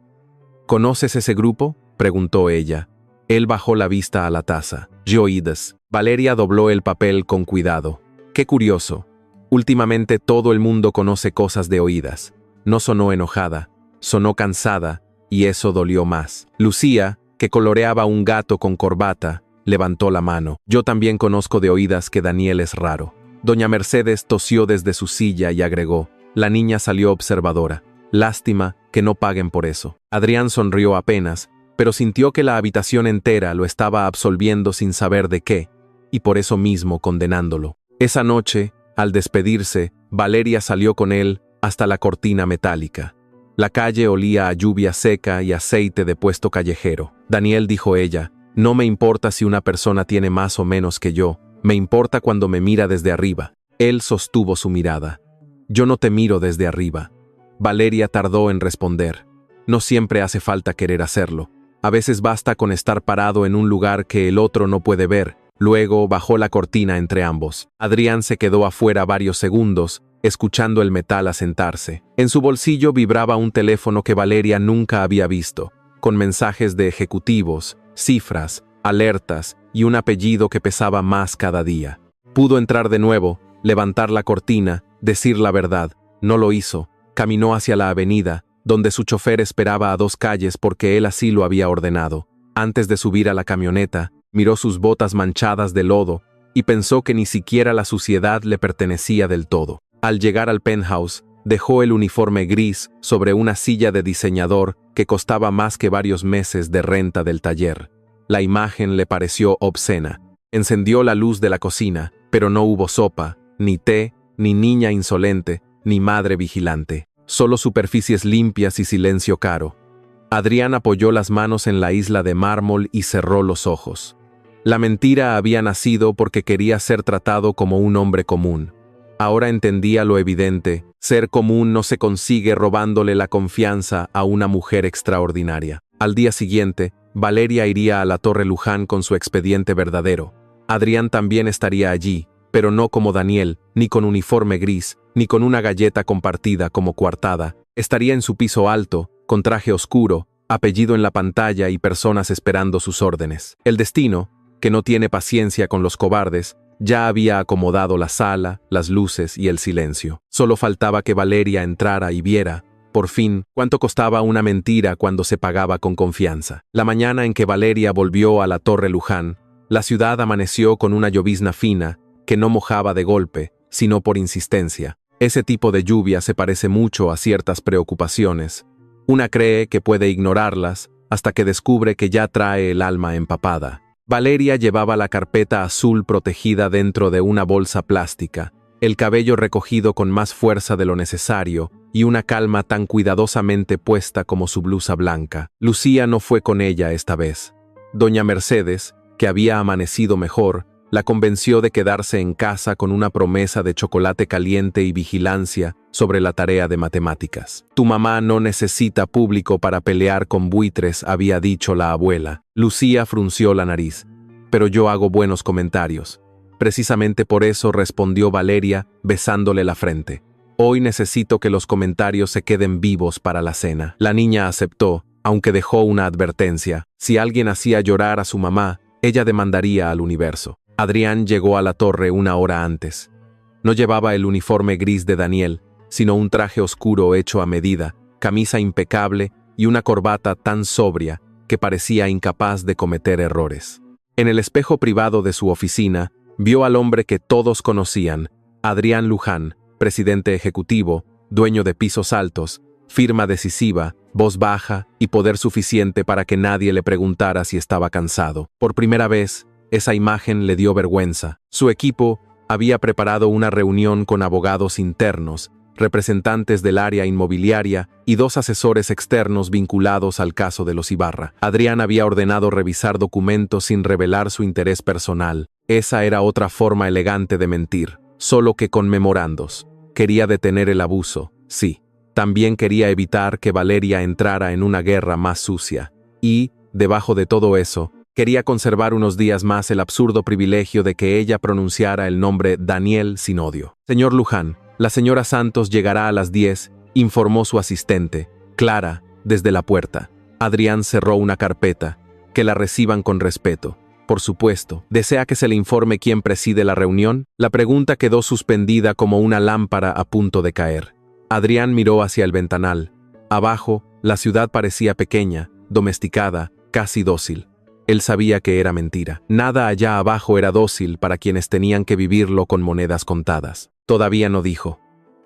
¿Conoces ese grupo?, preguntó ella. Él bajó la vista a la taza. Yoides. Valeria dobló el papel con cuidado. Qué curioso. Últimamente todo el mundo conoce cosas de oídas. No sonó enojada, sonó cansada, y eso dolió más. Lucía, que coloreaba un gato con corbata, levantó la mano. Yo también conozco de oídas que Daniel es raro. Doña Mercedes tosió desde su silla y agregó: la niña salió observadora. Lástima que no paguen por eso. Adrián sonrió apenas, pero sintió que la habitación entera lo estaba absolviendo sin saber de qué, y por eso mismo condenándolo. Esa noche, al despedirse, Valeria salió con él hasta la cortina metálica. La calle olía a lluvia seca y aceite de puesto callejero. Daniel, dijo ella, no me importa si una persona tiene más o menos que yo, me importa cuando me mira desde arriba. Él sostuvo su mirada. Yo no te miro desde arriba. Valeria tardó en responder. No siempre hace falta querer hacerlo. A veces basta con estar parado en un lugar que el otro no puede ver. Luego bajó la cortina entre ambos. Adrián se quedó afuera varios segundos, escuchando el metal asentarse. En su bolsillo vibraba un teléfono que Valeria nunca había visto, con mensajes de ejecutivos, cifras, alertas y un apellido que pesaba más cada día. Pudo entrar de nuevo, levantar la cortina, decir la verdad. No lo hizo. Caminó hacia la avenida, donde su chofer esperaba a 2 calles porque él así lo había ordenado. Antes de subir a la camioneta, miró sus botas manchadas de lodo y pensó que ni siquiera la suciedad le pertenecía del todo. Al llegar al penthouse, dejó el uniforme gris sobre una silla de diseñador que costaba más que varios meses de renta del taller. La imagen le pareció obscena. Encendió la luz de la cocina, pero no hubo sopa, ni té, ni niña insolente, ni madre vigilante. Solo superficies limpias y silencio caro. Adrián apoyó las manos en la isla de mármol y cerró los ojos. La mentira había nacido porque quería ser tratado como un hombre común. Ahora entendía lo evidente: ser común no se consigue robándole la confianza a una mujer extraordinaria. Al día siguiente, Valeria iría a la Torre Luján con su expediente verdadero. Adrián también estaría allí, pero no como Daniel, ni con uniforme gris, ni con una galleta compartida como coartada. Estaría en su piso alto, con traje oscuro, apellido en la pantalla y personas esperando sus órdenes. El destino, que no tiene paciencia con los cobardes, ya había acomodado la sala, las luces y el silencio. Solo faltaba que Valeria entrara y viera, por fin, cuánto costaba una mentira cuando se pagaba con confianza. La mañana en que Valeria volvió a la Torre Luján, la ciudad amaneció con una llovizna fina, que no mojaba de golpe, sino por insistencia. Ese tipo de lluvia se parece mucho a ciertas preocupaciones. Una cree que puede ignorarlas hasta que descubre que ya trae el alma empapada. Valeria llevaba la carpeta azul protegida dentro de una bolsa plástica, el cabello recogido con más fuerza de lo necesario y una calma tan cuidadosamente puesta como su blusa blanca. Lucía no fue con ella esta vez. Doña Mercedes, que había amanecido mejor, la convenció de quedarse en casa con una promesa de chocolate caliente y vigilancia sobre la tarea de matemáticas. Tu mamá no necesita público para pelear con buitres, había dicho la abuela. Lucía frunció la nariz. Pero yo hago buenos comentarios. Precisamente por eso, respondió Valeria, besándole la frente. Hoy necesito que los comentarios se queden vivos para la cena. La niña aceptó, aunque dejó una advertencia. Si alguien hacía llorar a su mamá, ella demandaría al universo. Adrián llegó a la torre 1 hora antes. No llevaba el uniforme gris de Daniel, sino un traje oscuro hecho a medida, camisa impecable y una corbata tan sobria que parecía incapaz de cometer errores. En el espejo privado de su oficina, vio al hombre que todos conocían, Adrián Luján, presidente ejecutivo, dueño de pisos altos, firma decisiva, voz baja y poder suficiente para que nadie le preguntara si estaba cansado. Por primera vez, esa imagen le dio vergüenza. Su equipo había preparado una reunión con abogados internos, representantes del área inmobiliaria y 2 asesores externos vinculados al caso de los Ibarra. Adrián había ordenado revisar documentos sin revelar su interés personal. Esa era otra forma elegante de mentir, solo que con memorandos. Quería detener el abuso, sí. También quería evitar que Valeria entrara en una guerra más sucia. Y, debajo de todo eso, Quería conservar unos días más el absurdo privilegio de que ella pronunciara el nombre Daniel sin odio. Señor Luján, la señora Santos llegará a las 10, informó su asistente, Clara, desde la puerta. Adrián cerró una carpeta. Que la reciban con respeto. Por supuesto. ¿Desea que se le informe quién preside la reunión? La pregunta quedó suspendida como una lámpara a punto de caer. Adrián miró hacia el ventanal. Abajo, la ciudad parecía pequeña, domesticada, casi dócil. Él sabía que era mentira. Nada allá abajo era dócil para quienes tenían que vivirlo con monedas contadas. Todavía no dijo.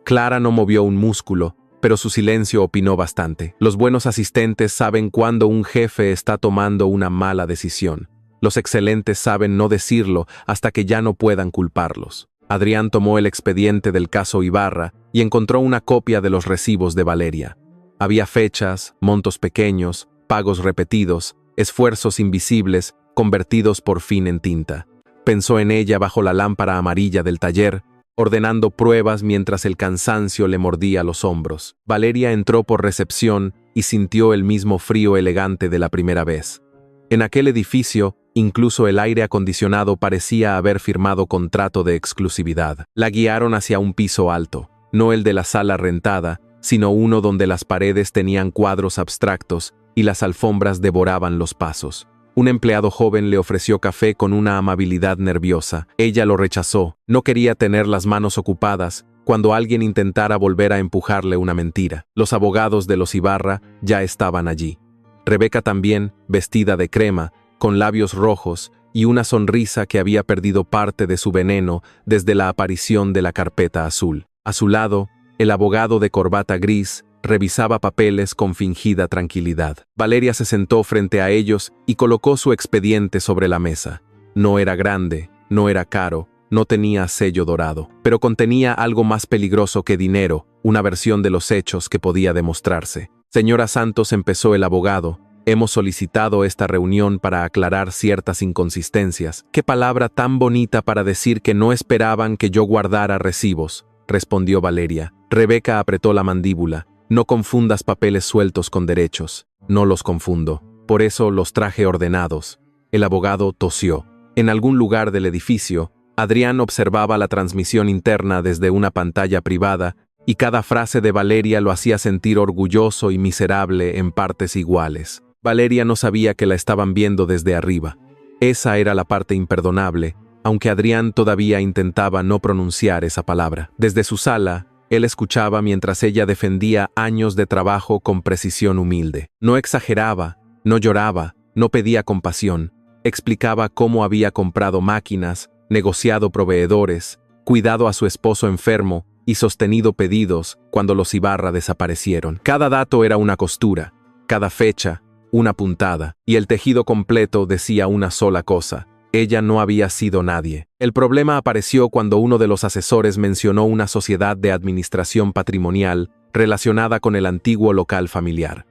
Clara no movió un músculo, pero su silencio opinó bastante. Los buenos asistentes saben cuándo un jefe está tomando una mala decisión. Los excelentes saben no decirlo hasta que ya no puedan culparlos. Adrián tomó el expediente del caso Ibarra y encontró una copia de los recibos de Valeria. Había fechas, montos pequeños, pagos repetidos, esfuerzos invisibles, convertidos por fin en tinta. Pensó en ella bajo la lámpara amarilla del taller, ordenando pruebas mientras el cansancio le mordía los hombros. Valeria entró por recepción y sintió el mismo frío elegante de la primera vez. En aquel edificio, incluso el aire acondicionado parecía haber firmado contrato de exclusividad. La guiaron hacia un piso alto, no el de la sala rentada, sino uno donde las paredes tenían cuadros abstractos y las alfombras devoraban los pasos. Un empleado joven le ofreció café con una amabilidad nerviosa. Ella lo rechazó. No quería tener las manos ocupadas cuando alguien intentara volver a empujarle una mentira. Los abogados de los Ibarra ya estaban allí. Rebeca también, vestida de crema, con labios rojos y una sonrisa que había perdido parte de su veneno desde la aparición de la carpeta azul. A su lado, el abogado de corbata gris revisaba papeles con fingida tranquilidad. Valeria se sentó frente a ellos y colocó su expediente sobre la mesa. No era grande, no era caro, no tenía sello dorado, pero contenía algo más peligroso que dinero, una versión de los hechos que podía demostrarse. Señora Santos, empezó el abogado, hemos solicitado esta reunión para aclarar ciertas inconsistencias. Qué palabra tan bonita para decir que no esperaban que yo guardara recibos, respondió Valeria. Rebeca apretó la mandíbula. No confundas papeles sueltos con derechos. No los confundo. Por eso los traje ordenados. El abogado tosió. En algún lugar del edificio, Adrián observaba la transmisión interna desde una pantalla privada y cada frase de Valeria lo hacía sentir orgulloso y miserable en partes iguales. Valeria no sabía que la estaban viendo desde arriba. Esa era la parte imperdonable, aunque Adrián todavía intentaba no pronunciar esa palabra. Desde su sala, él escuchaba mientras ella defendía años de trabajo con precisión humilde. No exageraba, no lloraba, no pedía compasión. Explicaba cómo había comprado máquinas, negociado proveedores, cuidado a su esposo enfermo y sostenido pedidos cuando los Ibarra desaparecieron. Cada dato era una costura, cada fecha, una puntada, y el tejido completo decía una sola cosa. Ella no había sido nadie. El problema apareció cuando uno de los asesores mencionó una sociedad de administración patrimonial relacionada con el antiguo local familiar.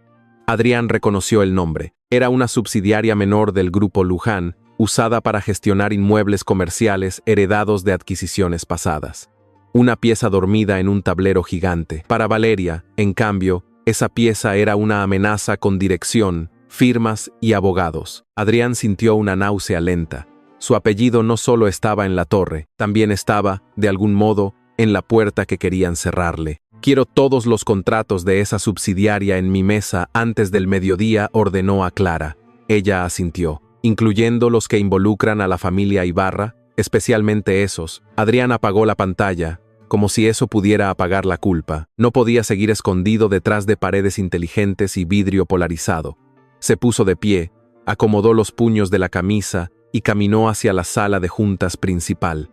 Adrián reconoció el nombre. Era una subsidiaria menor del grupo Luján, usada para gestionar inmuebles comerciales heredados de adquisiciones pasadas. Una pieza dormida en un tablero gigante. Para Valeria, en cambio, esa pieza era una amenaza con dirección, firmas y abogados. Adrián sintió una náusea lenta. Su apellido no solo estaba en la torre, también estaba, de algún modo, en la puerta que querían cerrarle. Quiero todos los contratos de esa subsidiaria en mi mesa antes del mediodía, ordenó a Clara. Ella asintió, incluyendo los que involucran a la familia Ibarra, especialmente esos. Adrián apagó la pantalla, como si eso pudiera apagar la culpa. No podía seguir escondido detrás de paredes inteligentes y vidrio polarizado. Se puso de pie, acomodó los puños de la camisa y caminó hacia la sala de juntas principal.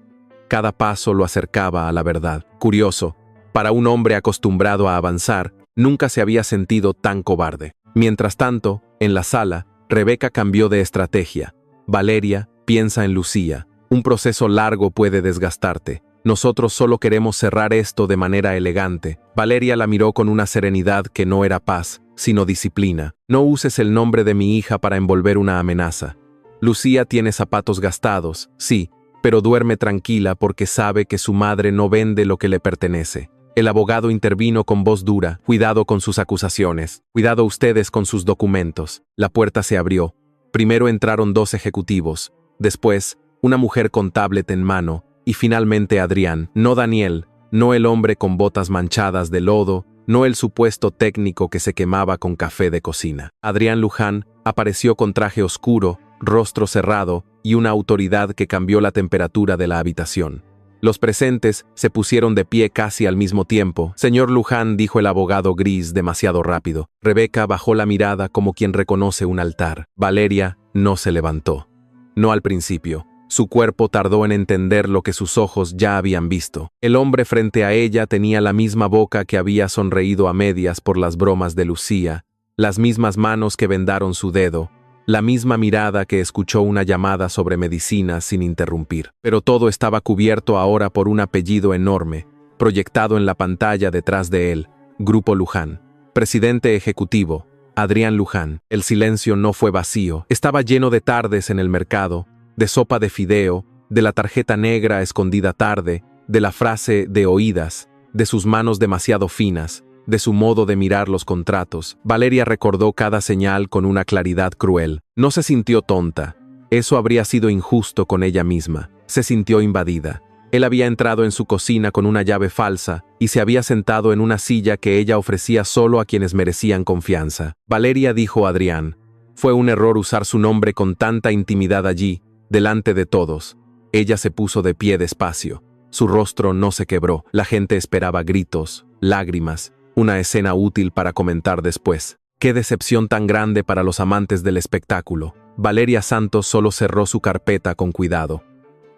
Cada paso lo acercaba a la verdad. Curioso, para un hombre acostumbrado a avanzar, nunca se había sentido tan cobarde. Mientras tanto, en la sala, Rebeca cambió de estrategia. Valeria, piensa en Lucía. Un proceso largo puede desgastarte. Nosotros solo queremos cerrar esto de manera elegante. Valeria la miró con una serenidad que no era paz, sino disciplina. No uses el nombre de mi hija para envolver una amenaza. Lucía tiene zapatos gastados, sí, pero duerme tranquila porque sabe que su madre no vende lo que le pertenece. El abogado intervino con voz dura. Cuidado con sus acusaciones. Cuidado ustedes con sus documentos. La puerta se abrió. Primero entraron 2 ejecutivos, después una mujer con tablet en mano, y finalmente Adrián, no Daniel, no el hombre con botas manchadas de lodo, no el supuesto técnico que se quemaba con café de cocina. Adrián Luján apareció con traje oscuro, rostro cerrado y una autoridad que cambió la temperatura de la habitación. Los presentes se pusieron de pie casi al mismo tiempo. Señor Luján, dijo el abogado gris demasiado rápido. Rebeca bajó la mirada como quien reconoce un altar. Valeria no se levantó. No al principio. Su cuerpo tardó en entender lo que sus ojos ya habían visto. El hombre frente a ella tenía la misma boca que había sonreído a medias por las bromas de Lucía, las mismas manos que vendaron su dedo, la misma mirada que escuchó una llamada sobre medicinas sin interrumpir. Pero todo estaba cubierto ahora por un apellido enorme, proyectado en la pantalla detrás de él: Grupo Luján. Presidente ejecutivo, Adrián Luján. El silencio no fue vacío, estaba lleno de tardes en el mercado, de sopa de fideo, de la tarjeta negra escondida tarde, de la frase de oídas, de sus manos demasiado finas, de su modo de mirar los contratos. Valeria recordó cada señal con una claridad cruel. No se sintió tonta. Eso habría sido injusto con ella misma. Se sintió invadida. Él había entrado en su cocina con una llave falsa y se había sentado en una silla que ella ofrecía solo a quienes merecían confianza. Valeria dijo a Adrián: fue un error usar su nombre con tanta intimidad allí, delante de todos. Ella se puso de pie despacio. Su rostro no se quebró. La gente esperaba gritos, lágrimas, una escena útil para comentar después. ¡Qué decepción tan grande para los amantes del espectáculo! Valeria Santos solo cerró su carpeta con cuidado.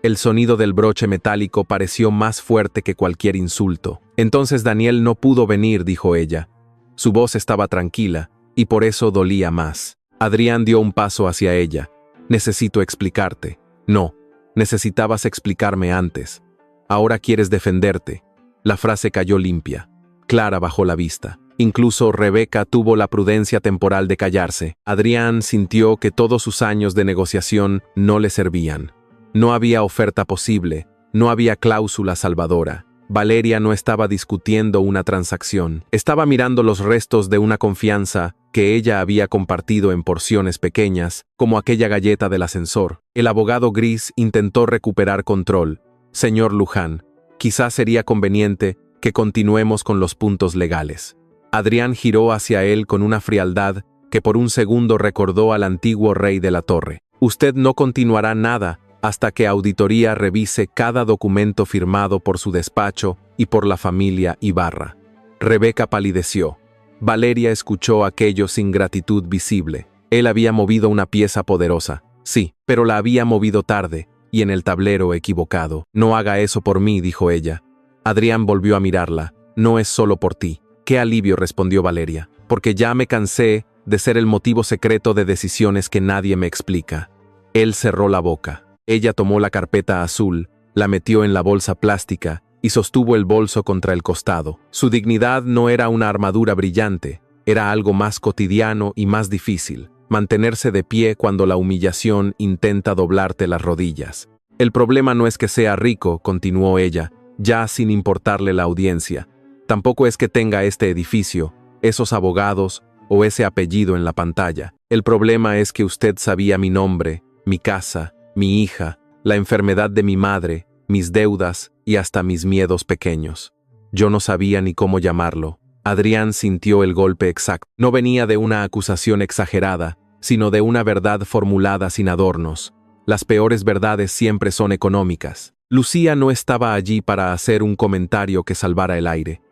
El sonido del broche metálico pareció más fuerte que cualquier insulto. Entonces Daniel no pudo venir, dijo ella. Su voz estaba tranquila, y por eso dolía más. Adrián dio un paso hacia ella. Necesito explicarte. No, necesitabas explicarme antes. Ahora quieres defenderte. La frase cayó limpia. Clara bajó la vista. Incluso Rebeca tuvo la prudencia temporal de callarse. Adrián sintió que todos sus años de negociación no le servían. No había oferta posible, no había cláusula salvadora. Valeria no estaba discutiendo una transacción. Estaba mirando los restos de una confianza que ella había compartido en porciones pequeñas, como aquella galleta del ascensor. El abogado gris intentó recuperar control. Señor Luján, quizás sería conveniente que continuemos con los puntos legales. Adrián giró hacia él con una frialdad que por un segundo recordó al antiguo rey de la Torre. Usted no continuará nada hasta que auditoría revise cada documento firmado por su despacho y por la familia Ibarra. Rebeca palideció. Valeria escuchó aquello sin gratitud visible. Él había movido una pieza poderosa. Sí, pero la había movido tarde y en el tablero equivocado. No haga eso por mí, dijo ella. Adrián volvió a mirarla. No es solo por ti. Qué alivio, respondió Valeria, porque ya me cansé de ser el motivo secreto de decisiones que nadie me explica. Él cerró la boca. Ella tomó la carpeta azul, la metió en la bolsa plástica y sostuvo el bolso contra el costado. Su dignidad no era una armadura brillante, era algo más cotidiano y más difícil: mantenerse de pie cuando la humillación intenta doblarte las rodillas. El problema no es que sea rico, continuó ella, ya sin importarle la audiencia. Tampoco es que tenga este edificio, esos abogados o ese apellido en la pantalla. El problema es que usted sabía mi nombre, mi casa, mi hija, la enfermedad de mi madre, mis deudas y hasta mis miedos pequeños. Yo no sabía ni cómo llamarlo. Adrián sintió el golpe exacto. No venía de una acusación exagerada, sino de una verdad formulada sin adornos. Las peores verdades siempre son económicas. Lucía no estaba allí para hacer un comentario que salvara el aire.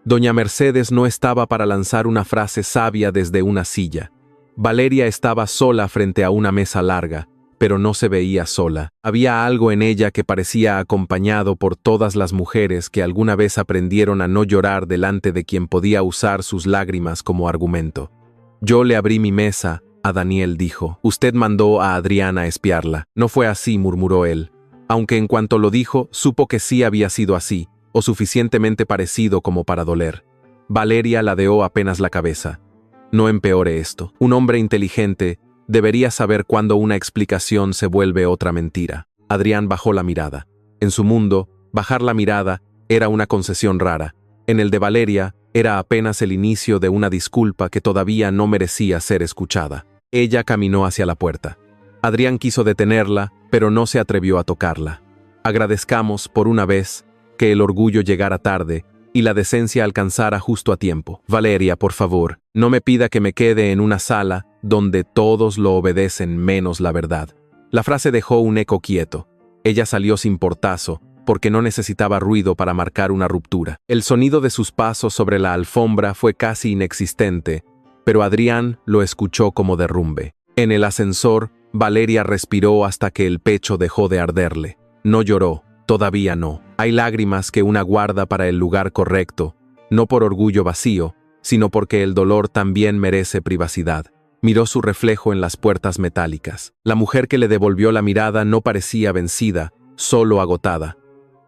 Doña Mercedes no estaba para lanzar una frase sabia desde una silla. Valeria estaba sola frente a una mesa larga, pero no se veía sola. Había algo en ella que parecía acompañado por todas las mujeres que alguna vez aprendieron a no llorar delante de quien podía usar sus lágrimas como argumento. Yo le abrí mi mesa, a Daniel dijo. Usted mandó a Adrián a espiarla. No fue así, murmuró él. Aunque en cuanto lo dijo, supo que sí había sido así, o suficientemente parecido como para doler. Valeria ladeó apenas la cabeza. No empeore esto. Un hombre inteligente debería saber cuándo una explicación se vuelve otra mentira. Adrián bajó la mirada. En su mundo, bajar la mirada era una concesión rara. En el de Valeria, era apenas el inicio de una disculpa que todavía no merecía ser escuchada. Ella caminó hacia la puerta. Adrián quiso detenerla, pero no se atrevió a tocarla. Agradezcamos, por una vez, que el orgullo llegara tarde y la decencia alcanzara justo a tiempo. Valeria, por favor, no me pida que me quede en una sala donde todos lo obedecen menos la verdad. La frase dejó un eco quieto. Ella salió sin portazo, porque no necesitaba ruido para marcar una ruptura. El sonido de sus pasos sobre la alfombra fue casi inexistente, pero Adrián lo escuchó como derrumbe. En el ascensor, Valeria respiró hasta que el pecho dejó de arderle. No lloró, todavía no. Hay lágrimas que una guarda para el lugar correcto, no por orgullo vacío, sino porque el dolor también merece privacidad. Miró su reflejo en las puertas metálicas. La mujer que le devolvió la mirada no parecía vencida, solo agotada.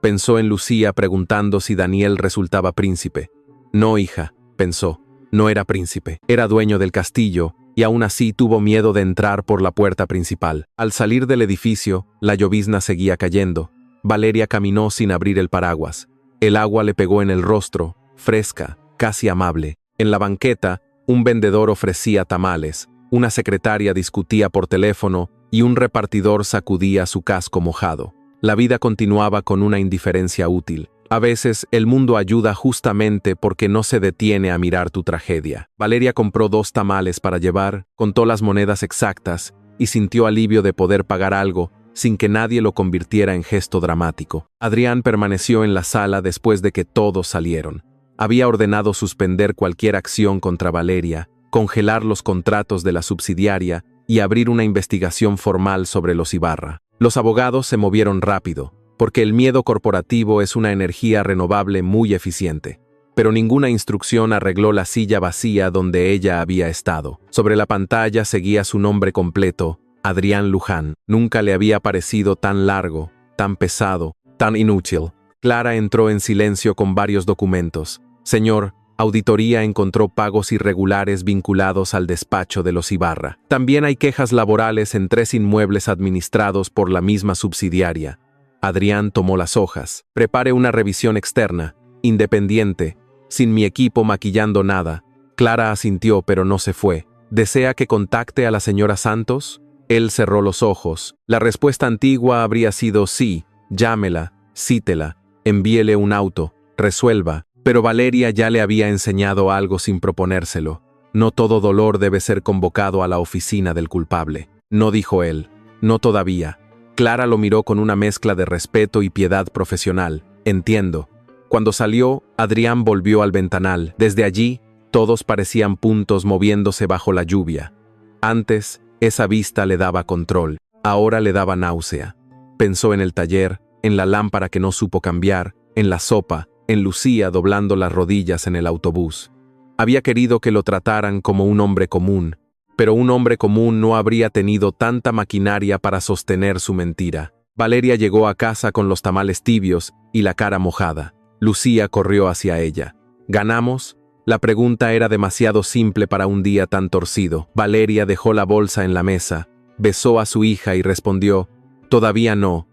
Pensó en Lucía preguntando si Daniel resultaba príncipe. No, hija, pensó, no era príncipe. Era dueño del castillo, y aún así tuvo miedo de entrar por la puerta principal. Al salir del edificio, la llovizna seguía cayendo. Valeria caminó sin abrir el paraguas. El agua le pegó en el rostro, fresca, casi amable. En la banqueta, un vendedor ofrecía tamales, una secretaria discutía por teléfono y un repartidor sacudía su casco mojado. La vida continuaba con una indiferencia útil. A veces, el mundo ayuda justamente porque no se detiene a mirar tu tragedia. Valeria compró 2 tamales para llevar, contó las monedas exactas y sintió alivio de poder pagar algo sin que nadie lo convirtiera en gesto dramático. Adrián permaneció en la sala después de que todos salieron. Había ordenado suspender cualquier acción contra Valeria, congelar los contratos de la subsidiaria y abrir una investigación formal sobre los Ibarra. Los abogados se movieron rápido, porque el miedo corporativo es una energía renovable muy eficiente. Pero ninguna instrucción arregló la silla vacía donde ella había estado. Sobre la pantalla seguía su nombre completo, Adrián Luján. Nunca le había parecido tan largo, tan pesado, tan inútil. Clara entró en silencio con varios documentos. Señor, auditoría encontró pagos irregulares vinculados al despacho de los Ibarra. También hay quejas laborales en 3 inmuebles administrados por la misma subsidiaria. Adrián tomó las hojas. Prepare una revisión externa, independiente, sin mi equipo maquillando nada. Clara asintió, pero no se fue. ¿Desea que contacte a la señora Santos? Él cerró los ojos. La respuesta antigua habría sido sí, llámela, cítela, envíele un auto, resuelva. Pero Valeria ya le había enseñado algo sin proponérselo. No todo dolor debe ser convocado a la oficina del culpable. No, dijo él. No todavía. Clara lo miró con una mezcla de respeto y piedad profesional. Entiendo. Cuando salió, Adrián volvió al ventanal. Desde allí, todos parecían puntos moviéndose bajo la lluvia. Antes, esa vista le daba control. Ahora le daba náusea. Pensó en el taller, en la lámpara que no supo cambiar, en la sopa, en Lucía doblando las rodillas en el autobús. Había querido que lo trataran como un hombre común, pero un hombre común no habría tenido tanta maquinaria para sostener su mentira. Valeria llegó a casa con los tamales tibios y la cara mojada. Lucía corrió hacia ella. ¿Ganamos? La pregunta era demasiado simple para un día tan torcido. Valeria dejó la bolsa en la mesa, besó a su hija y respondió, «Todavía no,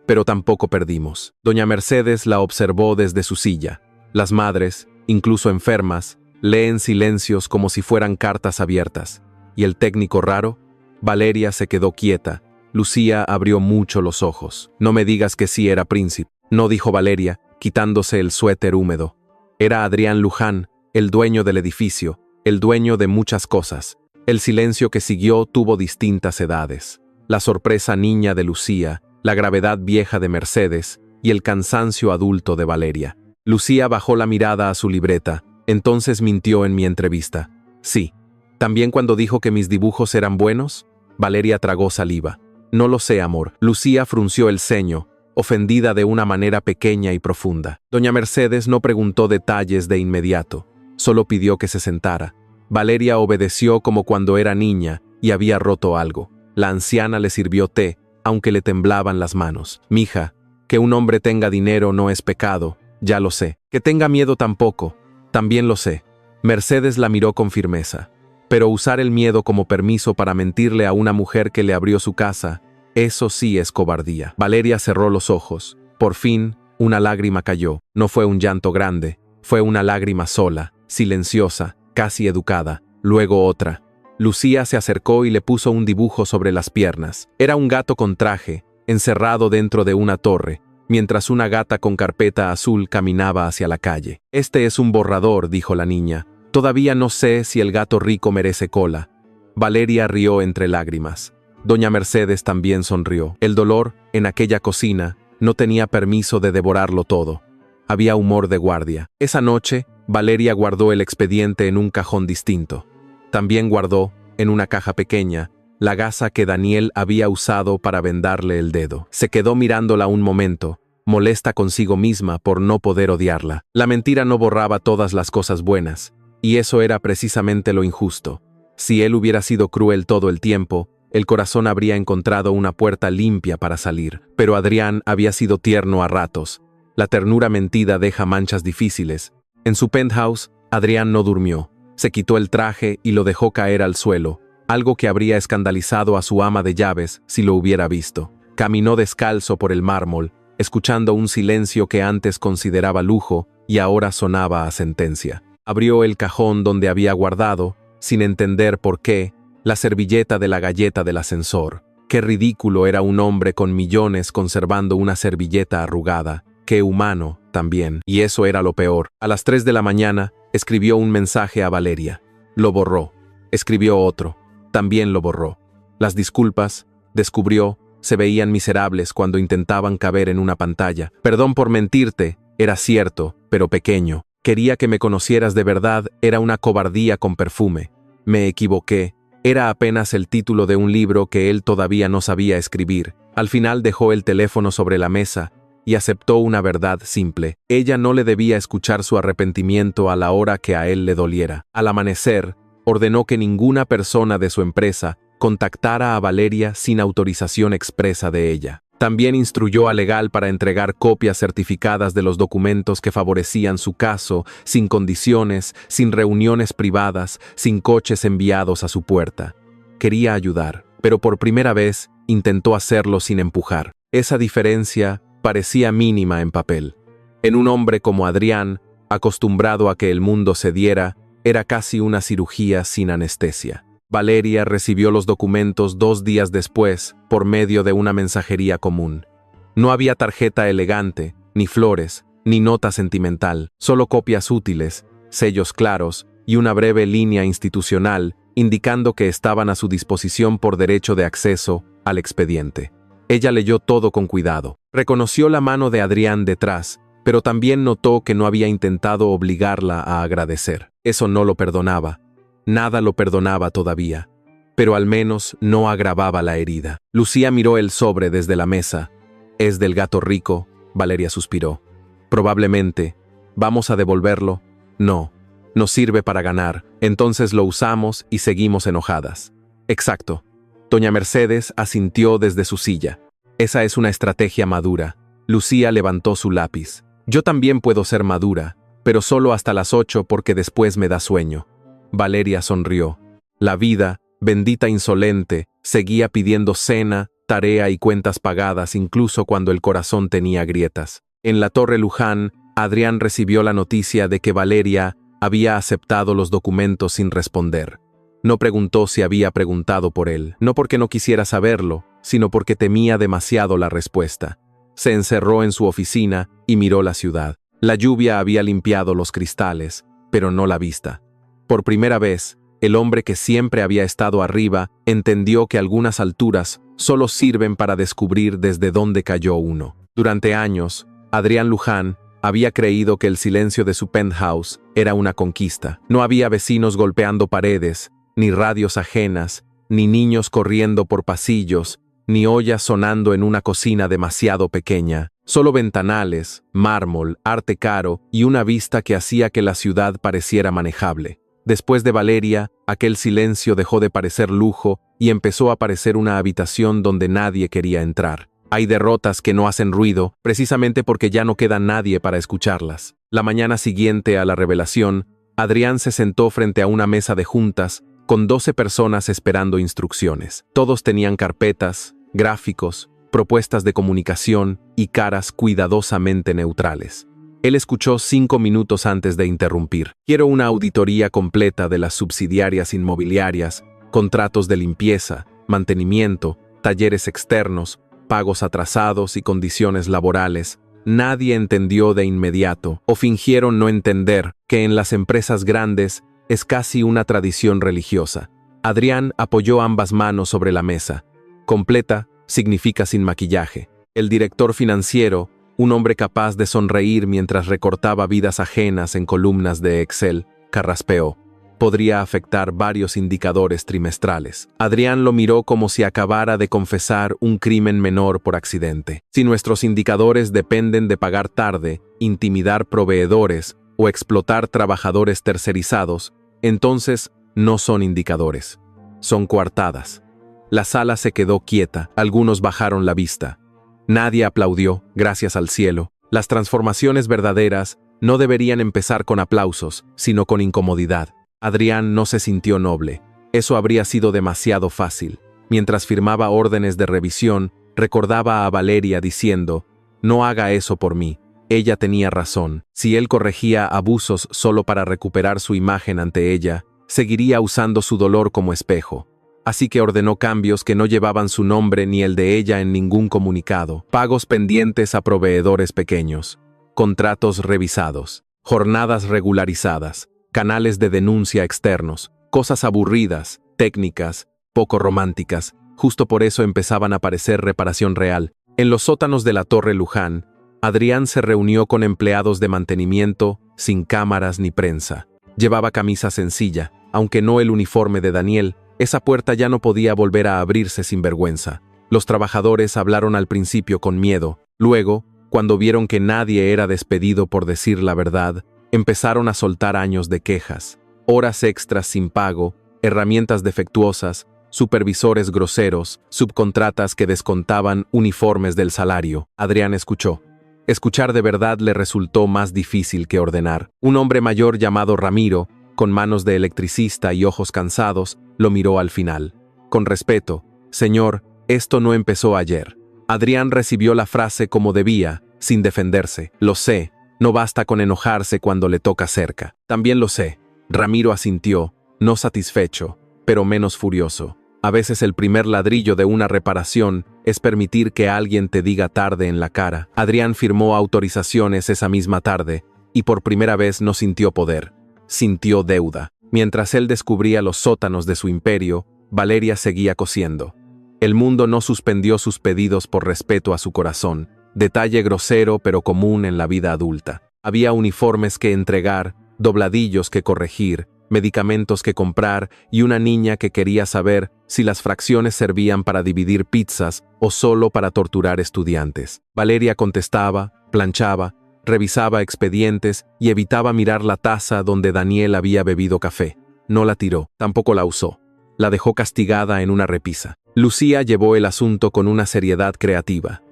pero tampoco perdimos». Doña Mercedes la observó desde su silla. Las madres, incluso enfermas, leen silencios como si fueran cartas abiertas. ¿Y el técnico raro? Valeria se quedó quieta. Lucía abrió mucho los ojos. «No me digas que sí era príncipe». «No», dijo Valeria, quitándose el suéter húmedo. Era Adrián Luján, el dueño del edificio, el dueño de muchas cosas. El silencio que siguió tuvo distintas edades. La sorpresa niña de Lucía, la gravedad vieja de Mercedes y el cansancio adulto de Valeria. Lucía bajó la mirada a su libreta. Entonces mintió en mi entrevista. Sí. ¿También cuando dijo que mis dibujos eran buenos? Valeria tragó saliva. No lo sé, amor. Lucía frunció el ceño, ofendida de una manera pequeña y profunda. Doña Mercedes no preguntó detalles de inmediato. Solo pidió que se sentara. Valeria obedeció como cuando era niña y había roto algo. La anciana le sirvió té, aunque le temblaban las manos. «Mija, que un hombre tenga dinero no es pecado, ya lo sé. Que tenga miedo tampoco, también lo sé». Mercedes la miró con firmeza. Pero usar el miedo como permiso para mentirle a una mujer que le abrió su casa, eso sí es cobardía. Valeria cerró los ojos. Por fin, una lágrima cayó. No fue un llanto grande, fue una lágrima sola, silenciosa, casi educada. Luego otra. Lucía se acercó y le puso un dibujo sobre las piernas. Era un gato con traje, encerrado dentro de una torre, mientras una gata con carpeta azul caminaba hacia la calle. «Este es un borrador», dijo la niña. «Todavía no sé si el gato rico merece cola». Valeria rió entre lágrimas. Doña Mercedes también sonrió. El dolor, en aquella cocina, no tenía permiso de devorarlo todo. Había humor de guardia. Esa noche, Valeria guardó el expediente en un cajón distinto. También guardó, en una caja pequeña, la gasa que Daniel había usado para vendarle el dedo. Se quedó mirándola un momento, molesta consigo misma por no poder odiarla. La mentira no borraba todas las cosas buenas, y eso era precisamente lo injusto. Si él hubiera sido cruel todo el tiempo, el corazón habría encontrado una puerta limpia para salir. Pero Adrián había sido tierno a ratos. La ternura mentida deja manchas difíciles. En su penthouse, Adrián no durmió. Se quitó el traje y lo dejó caer al suelo, algo que habría escandalizado a su ama de llaves si lo hubiera visto. Caminó descalzo por el mármol, escuchando un silencio que antes consideraba lujo y ahora sonaba a sentencia. Abrió el cajón donde había guardado, sin entender por qué, la servilleta de la galleta del ascensor. Qué ridículo era un hombre con millones conservando una servilleta arrugada. Qué humano, también. Y eso era lo peor. A las 3 de la mañana, escribió un mensaje a Valeria. Lo borró. Escribió otro. También lo borró. Las disculpas, descubrió, se veían miserables cuando intentaban caber en una pantalla. Perdón por mentirte, era cierto, pero pequeño. Quería que me conocieras de verdad, era una cobardía con perfume. Me equivoqué. Era apenas el título de un libro que él todavía no sabía escribir. Al final dejó el teléfono sobre la mesa y aceptó una verdad simple. Ella no le debía escuchar su arrepentimiento a la hora que a él le doliera. Al amanecer, ordenó que ninguna persona de su empresa contactara a Valeria sin autorización expresa de ella. También instruyó a Legal para entregar copias certificadas de los documentos que favorecían su caso, sin condiciones, sin reuniones privadas, sin coches enviados a su puerta. Quería ayudar, pero por primera vez intentó hacerlo sin empujar. Esa diferencia parecía mínima en papel. En un hombre como Adrián, acostumbrado a que el mundo cediera, era casi una cirugía sin anestesia. Valeria recibió los documentos 2 días después por medio de una mensajería común. No había tarjeta elegante, ni flores, ni nota sentimental, solo copias útiles, sellos claros y una breve línea institucional indicando que estaban a su disposición por derecho de acceso al expediente. Ella leyó todo con cuidado. Reconoció la mano de Adrián detrás, pero también notó que no había intentado obligarla a agradecer. Eso no lo perdonaba. Nada lo perdonaba todavía, pero al menos no agravaba la herida. Lucía miró el sobre desde la mesa. «¿Es del gato rico?», Valeria suspiró. «Probablemente. ¿Vamos a devolverlo?». «No. Nos sirve para ganar. Entonces lo usamos y seguimos enojadas». «Exacto». Doña Mercedes asintió desde su silla. «Esa es una estrategia madura». Lucía levantó su lápiz. «Yo también puedo ser madura, pero solo hasta las 8 porque después me da sueño». Valeria sonrió. La vida, bendita insolente, seguía pidiendo cena, tarea y cuentas pagadas incluso cuando el corazón tenía grietas. En la Torre Luján, Adrián recibió la noticia de que Valeria había aceptado los documentos sin responder. No preguntó si había preguntado por él, no porque no quisiera saberlo, sino porque temía demasiado la respuesta. Se encerró en su oficina y miró la ciudad. La lluvia había limpiado los cristales, pero no la vista. Por primera vez, el hombre que siempre había estado arriba entendió que algunas alturas solo sirven para descubrir desde dónde cayó uno. Durante años, Adrián Luján había creído que el silencio de su penthouse era una conquista. No había vecinos golpeando paredes, ni radios ajenas, ni niños corriendo por pasillos, ni ollas sonando en una cocina demasiado pequeña. Solo ventanales, mármol, arte caro y una vista que hacía que la ciudad pareciera manejable. Después de Valeria, aquel silencio dejó de parecer lujo y empezó a parecer una habitación donde nadie quería entrar. Hay derrotas que no hacen ruido, precisamente porque ya no queda nadie para escucharlas. La mañana siguiente a la revelación, Adrián se sentó frente a una mesa de juntas con 12 personas esperando instrucciones. Todos tenían carpetas, gráficos, propuestas de comunicación y caras cuidadosamente neutrales. Él escuchó 5 minutos antes de interrumpir. «Quiero una auditoría completa de las subsidiarias inmobiliarias, contratos de limpieza, mantenimiento, talleres externos, pagos atrasados y condiciones laborales. Nadie entendió de inmediato, o fingieron no entender, que en las empresas grandes es casi una tradición religiosa. Adrián apoyó ambas manos sobre la mesa. Completa significa sin maquillaje. El director financiero, un hombre capaz de sonreír mientras recortaba vidas ajenas en columnas de Excel, carraspeó. Podría afectar varios indicadores trimestrales. Adrián lo miró como si acabara de confesar un crimen menor por accidente. Si nuestros indicadores dependen de pagar tarde, intimidar proveedores o explotar trabajadores tercerizados, entonces no son indicadores. Son coartadas. La sala se quedó quieta, algunos bajaron la vista. Nadie aplaudió, gracias al cielo. Las transformaciones verdaderas no deberían empezar con aplausos, sino con incomodidad. Adrián no se sintió noble. Eso habría sido demasiado fácil. Mientras firmaba órdenes de revisión, recordaba a Valeria diciendo, «No haga eso por mí». Ella tenía razón. Si él corregía abusos solo para recuperar su imagen ante ella, seguiría usando su dolor como espejo. Así que ordenó cambios que no llevaban su nombre ni el de ella en ningún comunicado. Pagos pendientes a proveedores pequeños. Contratos revisados. Jornadas regularizadas. Canales de denuncia externos, cosas aburridas, técnicas, poco románticas. Justo por eso empezaban a aparecer reparación real. En los sótanos de la Torre Luján, Adrián se reunió con empleados de mantenimiento, sin cámaras ni prensa. Llevaba camisa sencilla, aunque no el uniforme de Daniel. Esa puerta ya no podía volver a abrirse sin vergüenza. Los trabajadores hablaron al principio con miedo. Luego, cuando vieron que nadie era despedido por decir la verdad, empezaron a soltar años de quejas, horas extras sin pago, herramientas defectuosas, supervisores groseros, subcontratas que descontaban uniformes del salario. Adrián escuchó. Escuchar de verdad le resultó más difícil que ordenar. Un hombre mayor llamado Ramiro, con manos de electricista y ojos cansados, lo miró al final. Con respeto, «Señor, esto no empezó ayer». Adrián recibió la frase como debía, sin defenderse. «Lo sé. No basta con enojarse cuando le toca cerca». «También lo sé». Ramiro asintió, no satisfecho, pero menos furioso. A veces el primer ladrillo de una reparación es permitir que alguien te diga tarde en la cara. Adrián firmó autorizaciones esa misma tarde, y por primera vez no sintió poder. Sintió deuda. Mientras él descubría los sótanos de su imperio, Valeria seguía cosiendo. El mundo no suspendió sus pedidos por respeto a su corazón. Detalle grosero pero común en la vida adulta. Había uniformes que entregar, dobladillos que corregir, medicamentos que comprar y una niña que quería saber si las fracciones servían para dividir pizzas o solo para torturar estudiantes. Valeria contestaba, planchaba, revisaba expedientes y evitaba mirar la taza donde Daniel había bebido café. No la tiró, tampoco la usó. La dejó castigada en una repisa. Lucía llevó el asunto con una seriedad creativa.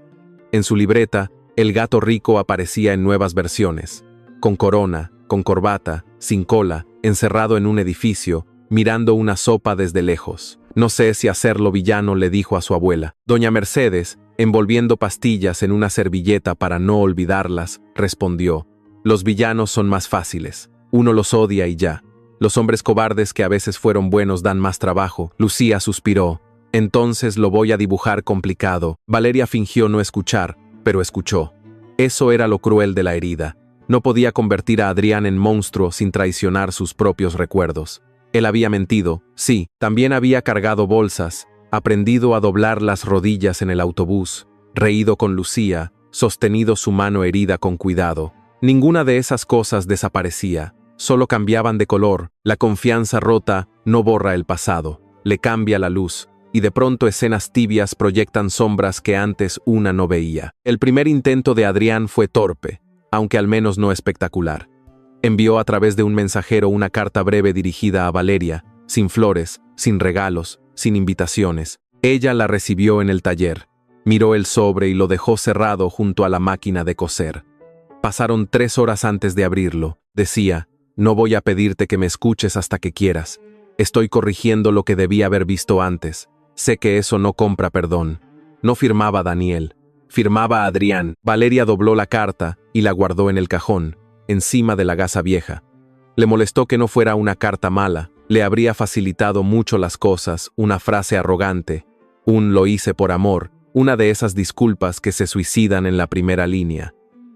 En su libreta, el gato rico aparecía en nuevas versiones. Con corona, con corbata, sin cola, encerrado en un edificio, mirando una sopa desde lejos. «No sé si hacerlo villano», le dijo a su abuela. Doña Mercedes, envolviendo pastillas en una servilleta para no olvidarlas, respondió: «Los villanos son más fáciles. Uno los odia y ya. Los hombres cobardes que a veces fueron buenos dan más trabajo». Lucía suspiró. «Entonces lo voy a dibujar complicado». Valeria fingió no escuchar, pero escuchó. Eso era lo cruel de la herida. No podía convertir a Adrián en monstruo sin traicionar sus propios recuerdos. Él había mentido, sí, también había cargado bolsas, aprendido a doblar las rodillas en el autobús, reído con Lucía, sostenido su mano herida con cuidado. Ninguna de esas cosas desaparecía, solo cambiaban de color. La confianza rota no borra el pasado, le cambia la luz, y de pronto escenas tibias proyectan sombras que antes una no veía. El primer intento de Adrián fue torpe, aunque al menos no espectacular. Envió a través de un mensajero una carta breve dirigida a Valeria, sin flores, sin regalos, sin invitaciones. Ella la recibió en el taller, miró el sobre y lo dejó cerrado junto a la máquina de coser. Pasaron 3 horas antes de abrirlo. Decía: «No voy a pedirte que me escuches hasta que quieras. Estoy corrigiendo lo que debí haber visto antes. Sé que eso no compra perdón». No firmaba Daniel, firmaba Adrián. Valeria dobló la carta y la guardó en el cajón, encima de la gasa vieja. Le molestó que no fuera una carta mala, Le habría facilitado mucho las cosas una frase arrogante, un lo hice por amor, una de esas disculpas que se suicidan en la primera línea.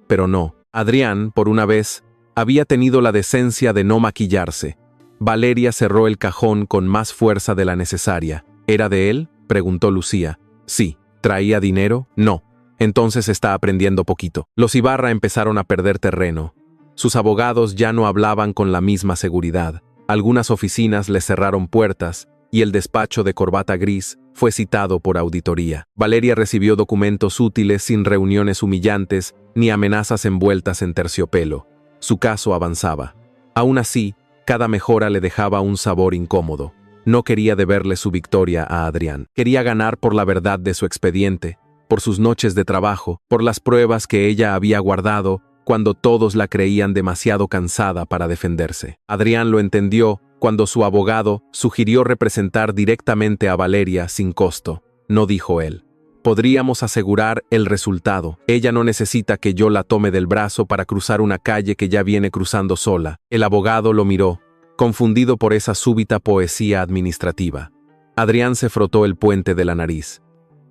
Pero no, Adrián, por una vez, había tenido la decencia de no maquillarse. Valeria cerró el cajón con más fuerza de la necesaria. ¿Era de él?, preguntó Lucía. Sí. ¿Traía dinero? No. Entonces está aprendiendo poquito. Los Ibarra empezaron a perder terreno. Sus abogados ya no hablaban con la misma seguridad. Algunas oficinas les cerraron puertas y el despacho de corbata gris fue citado por auditoría. Valeria recibió documentos útiles sin reuniones humillantes ni amenazas envueltas en terciopelo. Su caso avanzaba. Aún así, cada mejora le dejaba un sabor incómodo. No quería deberle su victoria a Adrián. Quería ganar por la verdad de su expediente, por sus noches de trabajo, por las pruebas que ella había guardado cuando todos la creían demasiado cansada para defenderse. Adrián lo entendió cuando su abogado sugirió representar directamente a Valeria sin costo. No dijo él. Podríamos asegurar el resultado. Ella no necesita que yo la tome del brazo para cruzar una calle que ya viene cruzando sola. El abogado lo miró, confundido por esa súbita poesía administrativa. Adrián se frotó el puente de la nariz.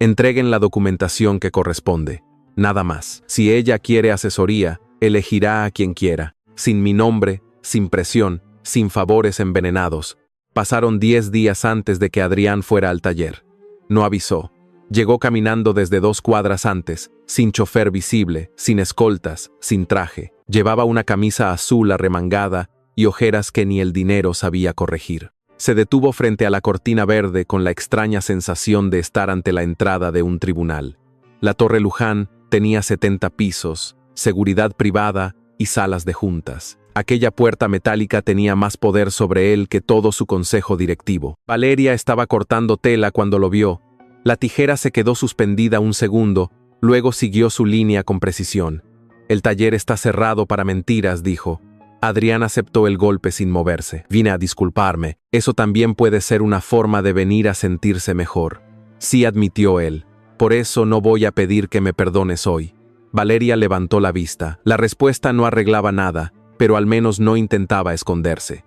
Entreguen la documentación que corresponde. Nada más. Si ella quiere asesoría, elegirá a quien quiera. Sin mi nombre, sin presión, sin favores envenenados. Pasaron 10 días antes de que Adrián fuera al taller. No avisó. Llegó caminando desde 2 cuadras antes, sin chofer visible, sin escoltas, sin traje. Llevaba una camisa azul arremangada y ojeras que ni el dinero sabía corregir. Se detuvo frente a la cortina verde con la extraña sensación de estar ante la entrada de un tribunal. La Torre Luján tenía 70 pisos, seguridad privada y salas de juntas. Aquella puerta metálica tenía más poder sobre él que todo su consejo directivo. Valeria estaba cortando tela cuando lo vio. La tijera se quedó suspendida un segundo, luego siguió su línea con precisión. El taller está cerrado para mentiras, dijo. Adrián aceptó el golpe sin moverse. Vine a disculparme. Eso también puede ser una forma de venir a sentirse mejor. Sí, admitió él. Por eso no voy a pedir que me perdones hoy. Valeria levantó la vista. La respuesta no arreglaba nada, pero al menos no intentaba esconderse.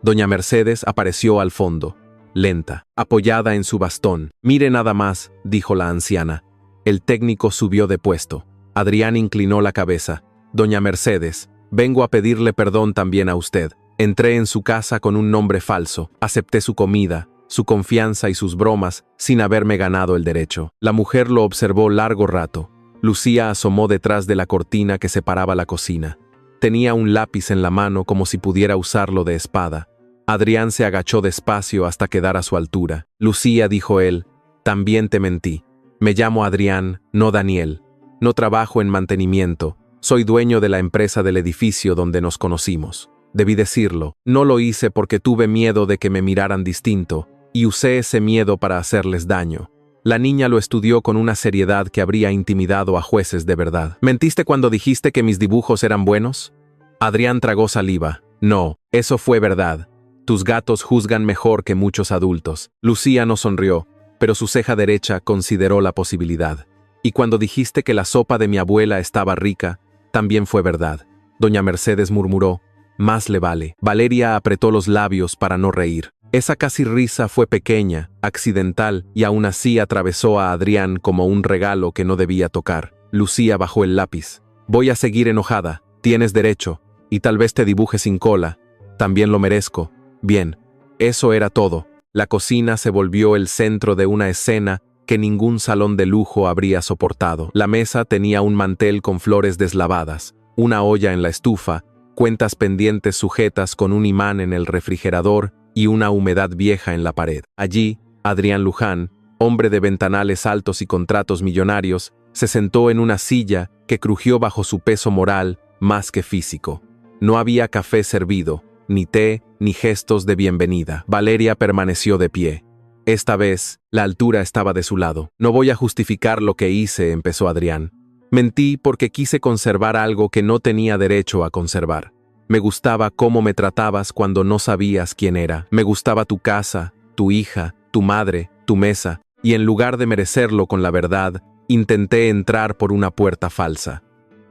Doña Mercedes apareció al fondo, lenta, apoyada en su bastón. Mire nada más, dijo la anciana. El técnico subió de puesto. Adrián inclinó la cabeza. Doña Mercedes, vengo a pedirle perdón también a usted. Entré en su casa con un nombre falso, acepté su comida, su confianza y sus bromas sin haberme ganado el derecho. La mujer lo observó largo rato. Lucía asomó detrás de la cortina que separaba la cocina. Tenía un lápiz en la mano como si pudiera usarlo de espada. Adrián se agachó despacio hasta quedar a su altura. Lucía, dijo él, también te mentí. Me llamo Adrián, no Daniel. No trabajo en mantenimiento. Soy dueño de la empresa del edificio donde nos conocimos. Debí decirlo. No lo hice porque tuve miedo de que me miraran distinto, y usé ese miedo para hacerles daño. La niña lo estudió con una seriedad que habría intimidado a jueces de verdad. ¿Mentiste cuando dijiste que mis dibujos eran buenos? Adrián tragó saliva. No, eso fue verdad. Tus gatos juzgan mejor que muchos adultos. Lucía no sonrió, pero su ceja derecha consideró la posibilidad. Y cuando dijiste que la sopa de mi abuela estaba rica, también fue verdad. Doña Mercedes murmuró. Más le vale. Valeria apretó los labios para no reír. Esa casi risa fue pequeña, accidental, y aún así atravesó a Adrián como un regalo que no debía tocar. Lucía bajó el lápiz. Voy a seguir enojada. Tienes derecho. Y tal vez te dibuje sin cola. También lo merezco. Bien. Eso era todo. La cocina se volvió el centro de una escena que ningún salón de lujo habría soportado. La mesa tenía un mantel con flores deslavadas, una olla en la estufa, cuentas pendientes sujetas con un imán en el refrigerador y una humedad vieja en la pared. Allí, Adrián Luján, hombre de ventanales altos y contratos millonarios, se sentó en una silla que crujió bajo su peso moral más que físico. No había café servido, ni té, ni gestos de bienvenida. Valeria permaneció de pie. Esta vez, la altura estaba de su lado. No voy a justificar lo que hice, empezó Adrián. Mentí porque quise conservar algo que no tenía derecho a conservar. Me gustaba cómo me tratabas cuando no sabías quién era. Me gustaba tu casa, tu hija, tu madre, tu mesa, y en lugar de merecerlo con la verdad, intenté entrar por una puerta falsa.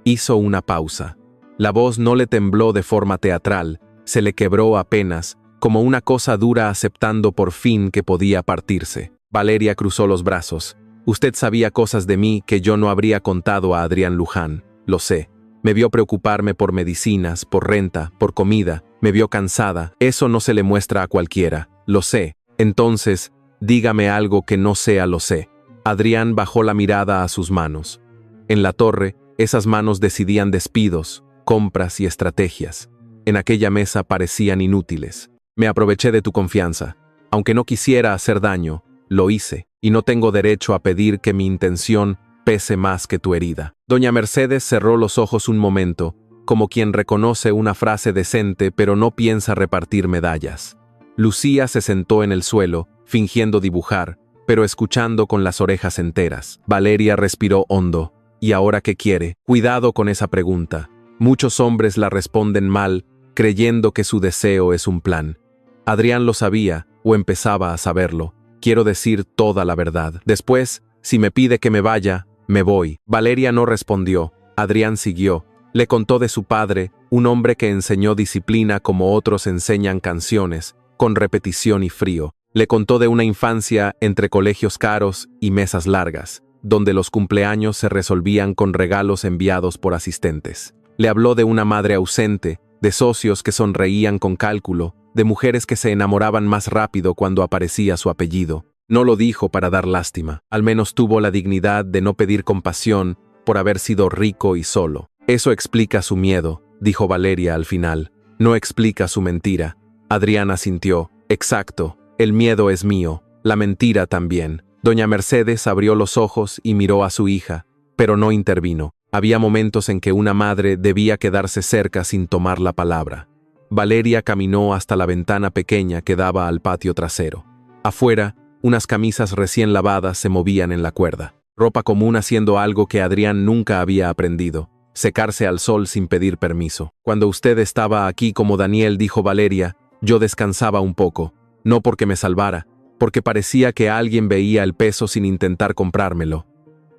Hizo una pausa. La voz no le tembló de forma teatral, se le quebró apenas, como una cosa dura aceptando por fin que podía partirse. Valeria cruzó los brazos. Usted sabía cosas de mí que yo no habría contado a Adrián Luján, lo sé. Me vio preocuparme por medicinas, por renta, por comida, me vio cansada. Eso no se le muestra a cualquiera, lo sé. Entonces, dígame algo que no sea lo sé. Adrián bajó la mirada a sus manos. En la torre, esas manos decidían despidos, compras y estrategias. En aquella mesa parecían inútiles. Me aproveché de tu confianza. Aunque no quisiera hacer daño, lo hice, y no tengo derecho a pedir que mi intención pese más que tu herida. Doña Mercedes cerró los ojos un momento, como quien reconoce una frase decente pero no piensa repartir medallas. Lucía se sentó en el suelo, fingiendo dibujar, pero escuchando con las orejas enteras. Valeria respiró hondo. ¿Y ahora qué quiere? Cuidado con esa pregunta. Muchos hombres la responden mal, creyendo que su deseo es un plan. Adrián lo sabía, o empezaba a saberlo. Quiero decir toda la verdad. Después, si me pide que me vaya, me voy. Valeria no respondió. Adrián siguió. Le contó de su padre, un hombre que enseñó disciplina como otros enseñan canciones, con repetición y frío. Le contó de una infancia entre colegios caros y mesas largas, donde los cumpleaños se resolvían con regalos enviados por asistentes. Le habló de una madre ausente, de socios que sonreían con cálculo, de mujeres que se enamoraban más rápido cuando aparecía su apellido. No lo dijo para dar lástima, al menos tuvo la dignidad de no pedir compasión por haber sido rico y solo. Eso explica su miedo, dijo Valeria al final. No explica su mentira. Adrián asintió. Exacto, el miedo es mío, la mentira también. Doña Mercedes abrió los ojos y miró a su hija, pero no intervino. Había momentos en que una madre debía quedarse cerca sin tomar la palabra. Valeria caminó hasta la ventana pequeña que daba al patio trasero. Afuera, unas camisas recién lavadas se movían en la cuerda. Ropa común haciendo algo que Adrián nunca había aprendido: secarse al sol sin pedir permiso. Cuando usted estaba aquí como Daniel, dijo Valeria, yo descansaba un poco, no porque me salvara, porque parecía que alguien veía el peso sin intentar comprármelo.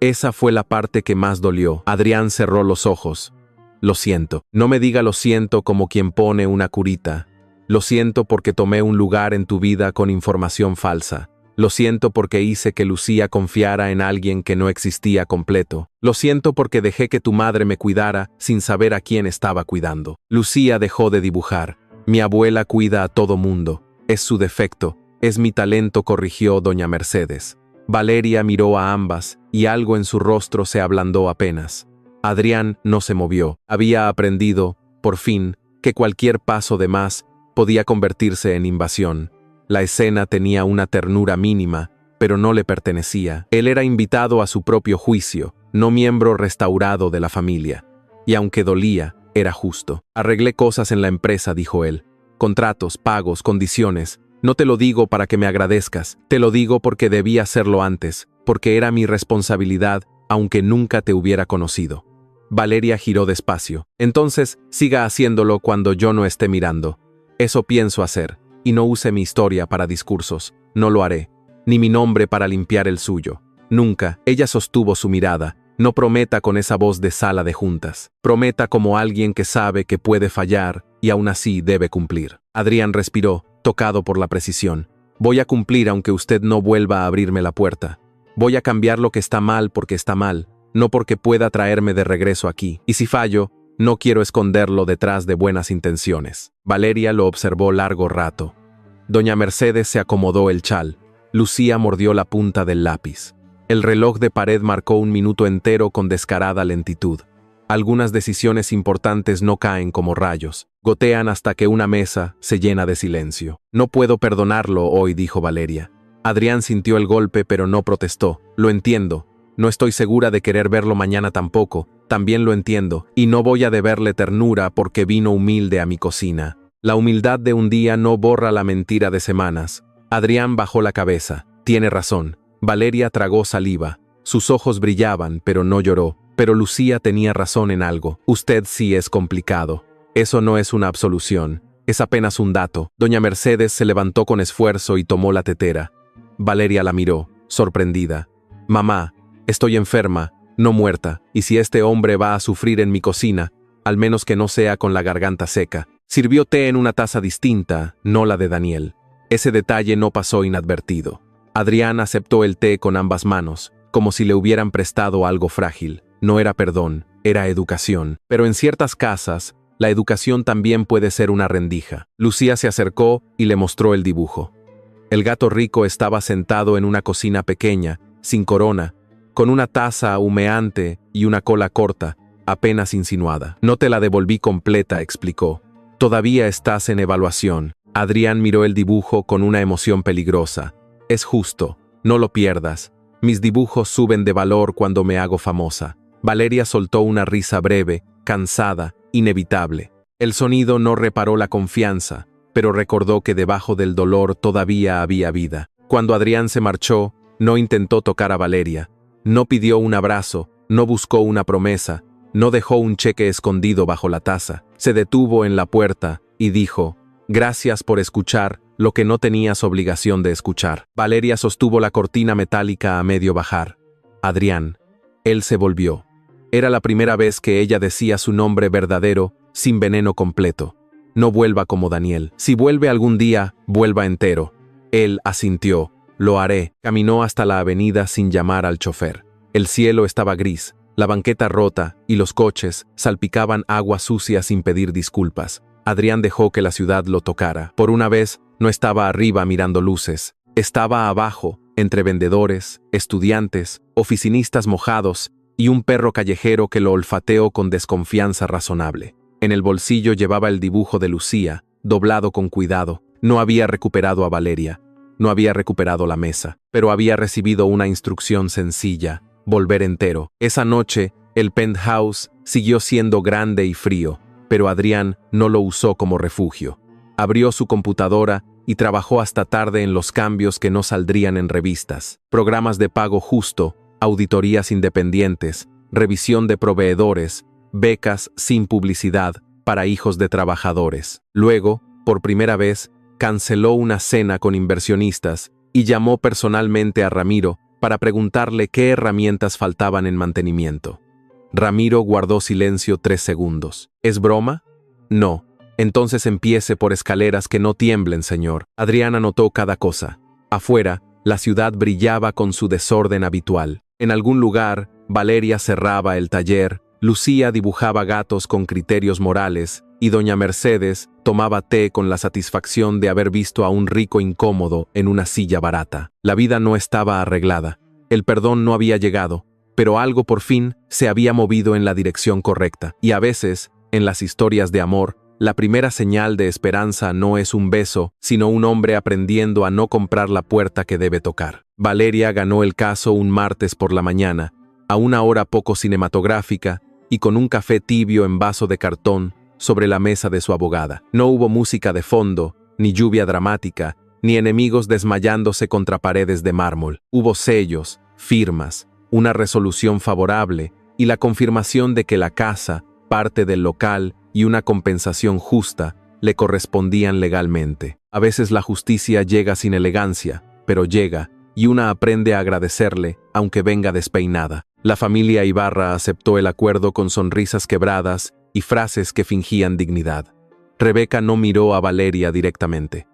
Esa fue la parte que más dolió. Adrián cerró los ojos. Lo siento. No me diga lo siento como quien pone una curita. Lo siento porque tomé un lugar en tu vida con información falsa. Lo siento porque hice que Lucía confiara en alguien que no existía completo. Lo siento porque dejé que tu madre me cuidara sin saber a quién estaba cuidando. Lucía dejó de dibujar. Mi abuela cuida a todo mundo. Es su defecto. Es mi talento, corrigió doña Mercedes. Valeria miró a ambas, y algo en su rostro se ablandó apenas. Adrián no se movió. Había aprendido, por fin, que cualquier paso de más podía convertirse en invasión. La escena tenía una ternura mínima, pero no le pertenecía. Él era invitado a su propio juicio, no miembro restaurado de la familia. Y aunque dolía, era justo. Arreglé cosas en la empresa, dijo él. Contratos, pagos, condiciones. No te lo digo para que me agradezcas, te lo digo porque debí hacerlo antes, porque era mi responsabilidad, aunque nunca te hubiera conocido. Valeria giró despacio. Entonces, siga haciéndolo cuando yo no esté mirando. Eso pienso hacer, y no use mi historia para discursos. No lo haré, ni mi nombre para limpiar el suyo. Nunca. Ella sostuvo su mirada. No prometa con esa voz de sala de juntas. Prometa como alguien que sabe que puede fallar y aún así debe cumplir. Adrián respiró, tocado por la precisión. Voy a cumplir aunque usted no vuelva a abrirme la puerta. Voy a cambiar lo que está mal porque está mal, no porque pueda traerme de regreso aquí. Y si fallo, no quiero esconderlo detrás de buenas intenciones. Valeria lo observó largo rato. Doña Mercedes se acomodó el chal. Lucía mordió la punta del lápiz. El reloj de pared marcó un minuto entero con descarada lentitud. Algunas decisiones importantes no caen como rayos. Gotean hasta que una mesa se llena de silencio. No puedo perdonarlo hoy, dijo Valeria. Adrián sintió el golpe pero no protestó. Lo entiendo. No estoy segura de querer verlo mañana tampoco. También lo entiendo. Y no voy a deberle ternura porque vino humilde a mi cocina. La humildad de un día no borra la mentira de semanas. Adrián bajó la cabeza. Tiene razón. Valeria tragó saliva. Sus ojos brillaban, pero no lloró. Pero Lucía tenía razón en algo. Usted sí es complicado. Eso no es una absolución. Es apenas un dato. Doña Mercedes se levantó con esfuerzo y tomó la tetera. Valeria la miró, sorprendida. Mamá, estoy enferma, no muerta, y si este hombre va a sufrir en mi cocina, al menos que no sea con la garganta seca. Sirvió té en una taza distinta, no la de Daniel. Ese detalle no pasó inadvertido. Adrián aceptó el té con ambas manos, como si le hubieran prestado algo frágil. No era perdón, era educación. Pero en ciertas casas, la educación también puede ser una rendija. Lucía se acercó y le mostró el dibujo. El gato rico estaba sentado en una cocina pequeña, sin corona, con una taza humeante y una cola corta, apenas insinuada. No te la devolví completa, explicó. Todavía estás en evaluación. Adrián miró el dibujo con una emoción peligrosa. Es justo, no lo pierdas. Mis dibujos suben de valor cuando me hago famosa. Valeria soltó una risa breve, cansada, inevitable. El sonido no reparó la confianza, pero recordó que debajo del dolor todavía había vida. Cuando Adrián se marchó, no intentó tocar a Valeria. No pidió un abrazo, no buscó una promesa, no dejó un cheque escondido bajo la taza. Se detuvo en la puerta y dijo: «Gracias por escuchar lo que no tenías obligación de escuchar». Valeria sostuvo la cortina metálica a medio bajar. Adrián. Él se volvió. Era la primera vez que ella decía su nombre verdadero, sin veneno completo. No vuelva como Daniel. Si vuelve algún día, vuelva entero. Él asintió. Lo haré. Caminó hasta la avenida sin llamar al chofer. El cielo estaba gris, la banqueta rota y los coches salpicaban agua sucia sin pedir disculpas. Adrián dejó que la ciudad lo tocara. Por una vez, no estaba arriba mirando luces. Estaba abajo, entre vendedores, estudiantes, oficinistas mojados y un perro callejero que lo olfateó con desconfianza razonable. En el bolsillo llevaba el dibujo de Lucía, doblado con cuidado. No había recuperado a Valeria, no había recuperado la mesa, pero había recibido una instrucción sencilla: volver entero. Esa noche, el penthouse siguió siendo grande y frío, pero Adrián no lo usó como refugio. Abrió su computadora y trabajó hasta tarde en los cambios que no saldrían en revistas: programas de pago justo, auditorías independientes, revisión de proveedores, becas sin publicidad para hijos de trabajadores. Luego, por primera vez, canceló una cena con inversionistas y llamó personalmente a Ramiro para preguntarle qué herramientas faltaban en mantenimiento. Ramiro guardó silencio 3 segundos. ¿Es broma? No. Entonces empiece por escaleras que no tiemblen, señor. Adrián anotó cada cosa. Afuera, la ciudad brillaba con su desorden habitual. En algún lugar, Valeria cerraba el taller, Lucía dibujaba gatos con criterios morales y doña Mercedes tomaba té con la satisfacción de haber visto a un rico incómodo en una silla barata. La vida no estaba arreglada. El perdón no había llegado, pero algo por fin se había movido en la dirección correcta. Y a veces, en las historias de amor, la primera señal de esperanza no es un beso, sino un hombre aprendiendo a no comprar la puerta que debe tocar. Valeria ganó el caso un martes por la mañana, a una hora poco cinematográfica y con un café tibio en vaso de cartón sobre la mesa de su abogada. No hubo música de fondo, ni lluvia dramática, ni enemigos desmayándose contra paredes de mármol. Hubo sellos, firmas, una resolución favorable y la confirmación de que la casa, parte del local y una compensación justa le correspondían legalmente. A veces la justicia llega sin elegancia, pero llega, y una aprende a agradecerle, aunque venga despeinada. La familia Ibarra aceptó el acuerdo con sonrisas quebradas y frases que fingían dignidad. Rebeca no miró a Valeria directamente.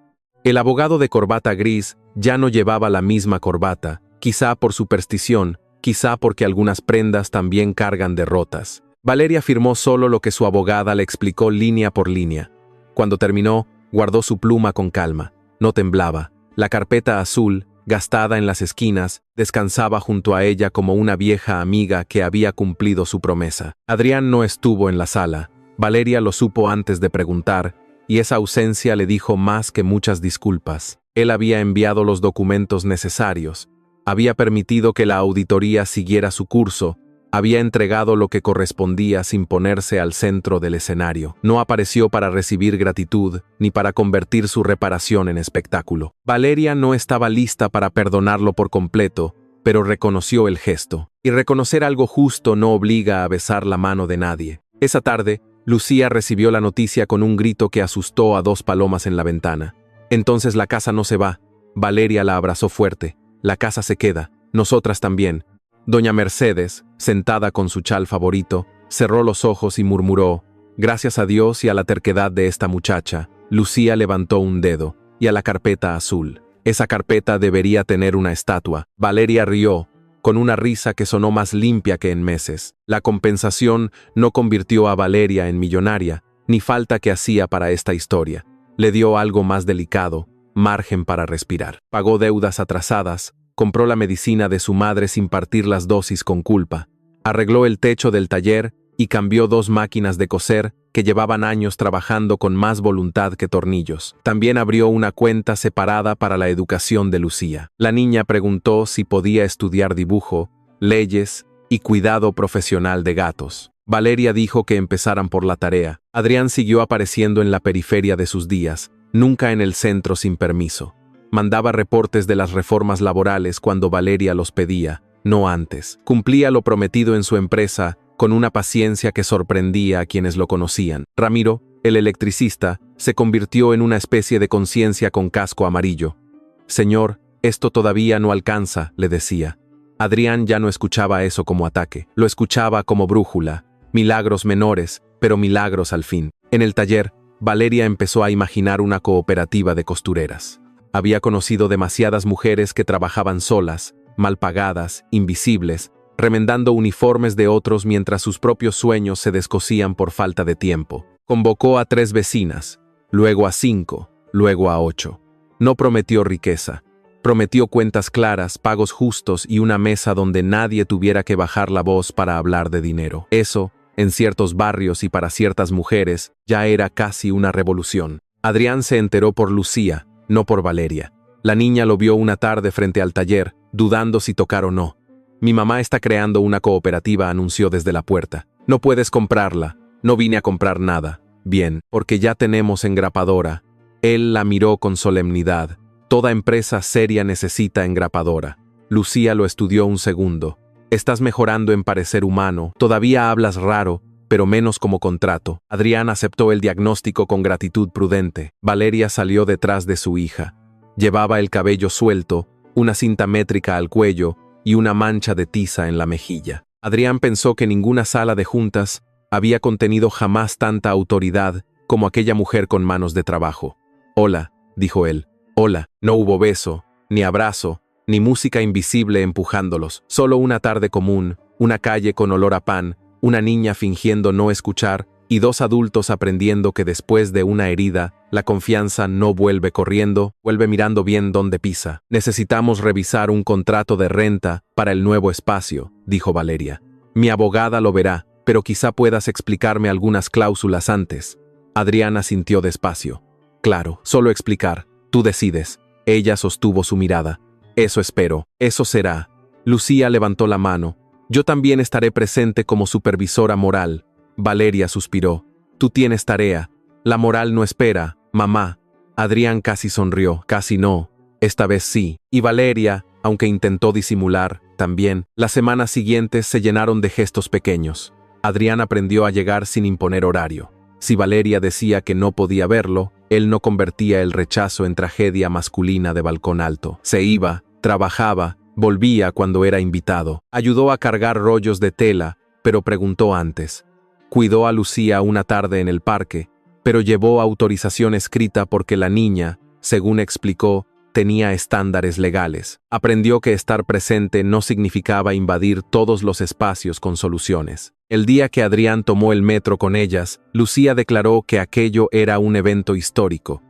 El abogado de corbata gris ya no llevaba la misma corbata, quizá por superstición, quizá porque algunas prendas también cargan derrotas. Valeria firmó solo lo que su abogada le explicó línea por línea. Cuando terminó, guardó su pluma con calma. No temblaba. La carpeta azul, gastada en las esquinas, descansaba junto a ella como una vieja amiga que había cumplido su promesa. Adrián no estuvo en la sala. Valeria lo supo antes de preguntar, y esa ausencia le dijo más que muchas disculpas. Él había enviado los documentos necesarios, había permitido que la auditoría siguiera su curso, había entregado lo que correspondía sin ponerse al centro del escenario. No apareció para recibir gratitud, ni para convertir su reparación en espectáculo. Valeria no estaba lista para perdonarlo por completo, pero reconoció el gesto. Y reconocer algo justo no obliga a besar la mano de nadie. Esa tarde, Lucía recibió la noticia con un grito que asustó a 2 palomas en la ventana. Entonces la casa no se va. Valeria la abrazó fuerte. La casa se queda. Nosotras también. Doña Mercedes, sentada con su chal favorito, cerró los ojos y murmuró: Gracias a Dios y a la terquedad de esta muchacha, Lucía levantó un dedo, y a la carpeta azul. Esa carpeta debería tener una estatua. Valeria rió, con una risa que sonó más limpia que en meses. La compensación no convirtió a Valeria en millonaria, ni falta que hacía para esta historia. Le dio algo más delicado, margen para respirar. Pagó deudas atrasadas, compró la medicina de su madre sin partir las dosis con culpa, arregló el techo del taller y cambió 2 máquinas de coser que llevaban años trabajando con más voluntad que tornillos. También abrió una cuenta separada para la educación de Lucía. La niña preguntó si podía estudiar dibujo, leyes y cuidado profesional de gatos. Valeria dijo que empezaran por la tarea. Adrián siguió apareciendo en la periferia de sus días, nunca en el centro sin permiso. Mandaba reportes de las reformas laborales cuando Valeria los pedía, no antes. Cumplía lo prometido en su empresa con una paciencia que sorprendía a quienes lo conocían. Ramiro, el electricista, se convirtió en una especie de conciencia con casco amarillo. «Señor, esto todavía no alcanza», le decía. Adrián ya no escuchaba eso como ataque, lo escuchaba como brújula. Milagros menores, pero milagros al fin. En el taller, Valeria empezó a imaginar una cooperativa de costureras. Había conocido demasiadas mujeres que trabajaban solas, mal pagadas, invisibles, remendando uniformes de otros mientras sus propios sueños se descosían por falta de tiempo. Convocó a 3 vecinas, luego a 5, luego a 8. No prometió riqueza. Prometió cuentas claras, pagos justos y una mesa donde nadie tuviera que bajar la voz para hablar de dinero. Eso, en ciertos barrios y para ciertas mujeres, ya era casi una revolución. Adrián se enteró por Lucía, no por Valeria. La niña lo vio una tarde frente al taller, dudando si tocar o no. «Mi mamá está creando una cooperativa», anunció desde la puerta. «No puedes comprarla. No vine a comprar nada». «Bien, porque ya tenemos engrapadora». Él la miró con solemnidad. Toda empresa seria necesita engrapadora. Lucía lo estudió un segundo. «Estás mejorando en parecer humano. Todavía hablas raro, pero menos como contrato». Adrián aceptó el diagnóstico con gratitud prudente. Valeria salió detrás de su hija. Llevaba el cabello suelto, una cinta métrica al cuello y una mancha de tiza en la mejilla. Adrián pensó que ninguna sala de juntas había contenido jamás tanta autoridad como aquella mujer con manos de trabajo. «Hola», dijo él. «Hola». No hubo beso, ni abrazo, ni música invisible empujándolos. Solo una tarde común, una calle con olor a pan, una niña fingiendo no escuchar y 2 adultos aprendiendo que después de una herida, la confianza no vuelve corriendo, vuelve mirando bien dónde pisa. «Necesitamos revisar un contrato de renta para el nuevo espacio», dijo Valeria. «Mi abogada lo verá, pero quizá puedas explicarme algunas cláusulas antes». Adrián asintió despacio. «Claro, solo explicar. Tú decides». Ella sostuvo su mirada. «Eso espero. Eso será». Lucía levantó la mano. «Yo también estaré presente como supervisora moral». Valeria suspiró. «Tú tienes tarea. La moral no espera, mamá». Adrián casi sonrió. «Casi no. Esta vez sí». Y Valeria, aunque intentó disimular, también. Las semanas siguientes se llenaron de gestos pequeños. Adrián aprendió a llegar sin imponer horario. Si Valeria decía que no podía verlo, él no convertía el rechazo en tragedia masculina de balcón alto. Se iba, trabajaba, volvía cuando era invitado. Ayudó a cargar rollos de tela, pero preguntó antes. Cuidó a Lucía una tarde en el parque, pero llevó autorización escrita porque la niña, según explicó, tenía estándares legales. Aprendió que estar presente no significaba invadir todos los espacios con soluciones. El día que Adrián tomó el metro con ellas, Lucía declaró que aquello era un evento histórico.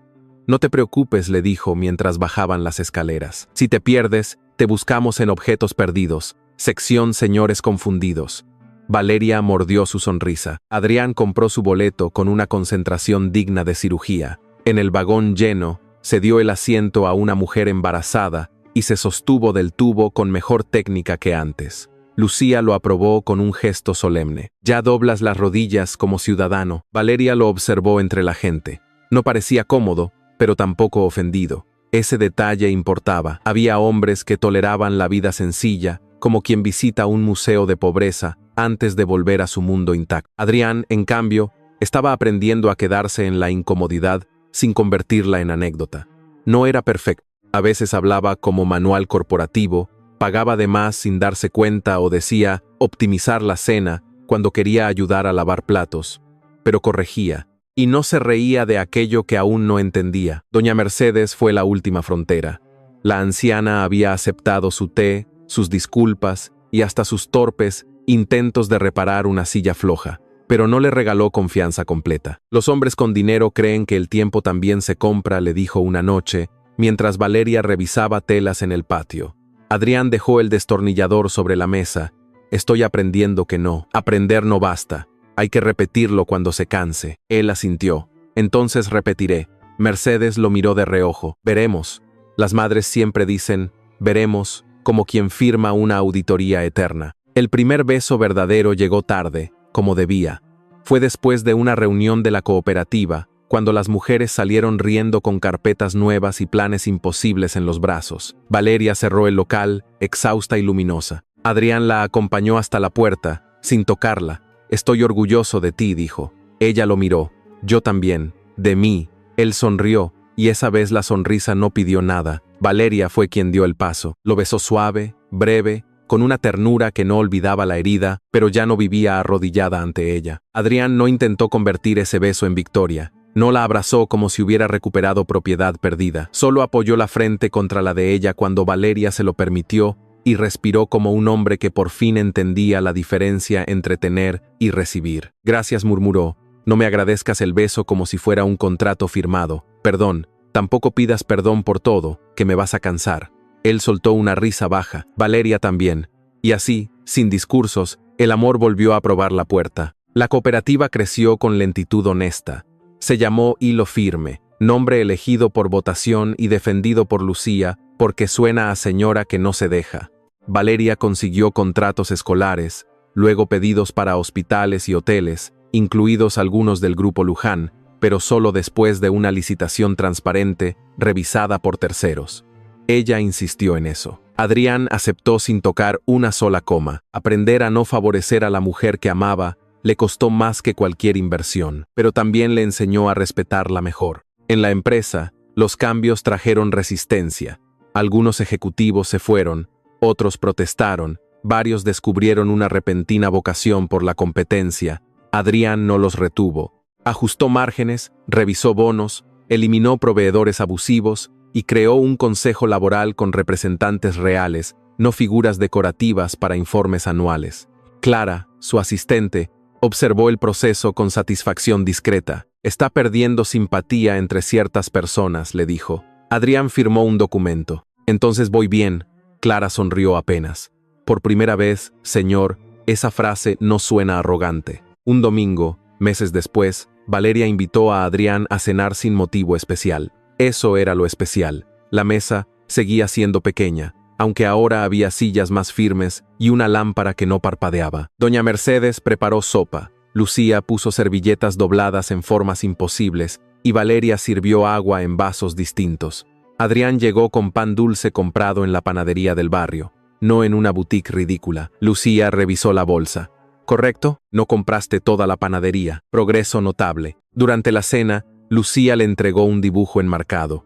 «No te preocupes», le dijo mientras bajaban las escaleras. «Si te pierdes, te buscamos en Objetos Perdidos, sección Señores Confundidos». Valeria mordió su sonrisa. Adrián compró su boleto con una concentración digna de cirugía. En el vagón lleno, se dio el asiento a una mujer embarazada y se sostuvo del tubo con mejor técnica que antes. Lucía lo aprobó con un gesto solemne. «Ya doblas las rodillas como ciudadano». Valeria lo observó entre la gente. No parecía cómodo, pero tampoco ofendido. Ese detalle importaba. Había hombres que toleraban la vida sencilla, como quien visita un museo de pobreza antes de volver a su mundo intacto. Adrián, en cambio, estaba aprendiendo a quedarse en la incomodidad sin convertirla en anécdota. No era perfecto. A veces hablaba como manual corporativo, pagaba de más sin darse cuenta o decía optimizar la cena cuando quería ayudar a lavar platos. pero corregía, y no se reía de aquello que aún no entendía. Doña Mercedes fue la última frontera. La anciana había aceptado su té, sus disculpas y hasta sus torpes intentos de reparar una silla floja, pero no le regaló confianza completa. Los hombres con dinero creen que el tiempo también se compra, le dijo una noche, mientras Valeria revisaba telas en el patio. Adrián dejó el destornillador sobre la mesa. Estoy aprendiendo que no. Aprender no basta. Hay que repetirlo cuando se canse. Él asintió. Entonces repetiré. Mercedes lo miró de reojo. Veremos. Las madres siempre dicen, veremos, como quien firma una auditoría eterna. El primer beso verdadero llegó tarde, como debía. Fue después de una reunión de la cooperativa, cuando las mujeres salieron riendo con carpetas nuevas y planes imposibles en los brazos. Valeria cerró el local, exhausta y luminosa. Adrián la acompañó hasta la puerta, sin tocarla. Estoy orgulloso de ti, dijo. Ella lo miró. Yo también. De mí. Él sonrió, y esa vez la sonrisa no pidió nada. Valeria fue quien dio el paso. Lo besó suave, breve, con una ternura que no olvidaba la herida, pero ya no vivía arrodillada ante ella. Adrián no intentó convertir ese beso en victoria. No la abrazó como si hubiera recuperado propiedad perdida. Solo apoyó la frente contra la de ella cuando Valeria se lo permitió y respiró como un hombre que por fin entendía la diferencia entre tener y recibir. Gracias, murmuró. No me agradezcas el beso como si fuera un contrato firmado. Perdón. Tampoco pidas perdón por todo, que me vas a cansar. Él soltó una risa baja. Valeria también. Y así, sin discursos, el amor volvió a probar la puerta. La cooperativa creció con lentitud honesta. Se llamó Hilo Firme, nombre elegido por votación y defendido por Lucía, porque suena a señora que no se deja. Valeria consiguió contratos escolares, luego pedidos para hospitales y hoteles, incluidos algunos del Grupo Luján, pero solo después de una licitación transparente, revisada por terceros. Ella insistió en eso. Adrián aceptó sin tocar una sola coma. Aprender a no favorecer a la mujer que amaba le costó más que cualquier inversión, pero también le enseñó a respetarla mejor. En la empresa, los cambios trajeron resistencia. Algunos ejecutivos se fueron, otros protestaron, varios descubrieron una repentina vocación por la competencia. Adrián no los retuvo. Ajustó márgenes, revisó bonos, eliminó proveedores abusivos y creó un consejo laboral con representantes reales, no figuras decorativas para informes anuales. Clara, su asistente, observó el proceso con satisfacción discreta. Está perdiendo simpatía entre ciertas personas, le dijo. Adrián firmó un documento. Entonces voy bien. Clara sonrió apenas. Por primera vez, señor, esa frase no suena arrogante. Un domingo, meses después, Valeria invitó a Adrián a cenar sin motivo especial. Eso era lo especial. La mesa seguía siendo pequeña, aunque ahora había sillas más firmes y una lámpara que no parpadeaba. Doña Mercedes preparó sopa, Lucía puso servilletas dobladas en formas imposibles y Valeria sirvió agua en vasos distintos. Adrián llegó con pan dulce comprado en la panadería del barrio, no en una boutique ridícula. Lucía revisó la bolsa. ¿Correcto? No compraste toda la panadería. Progreso notable. Durante la cena, Lucía le entregó un dibujo enmarcado.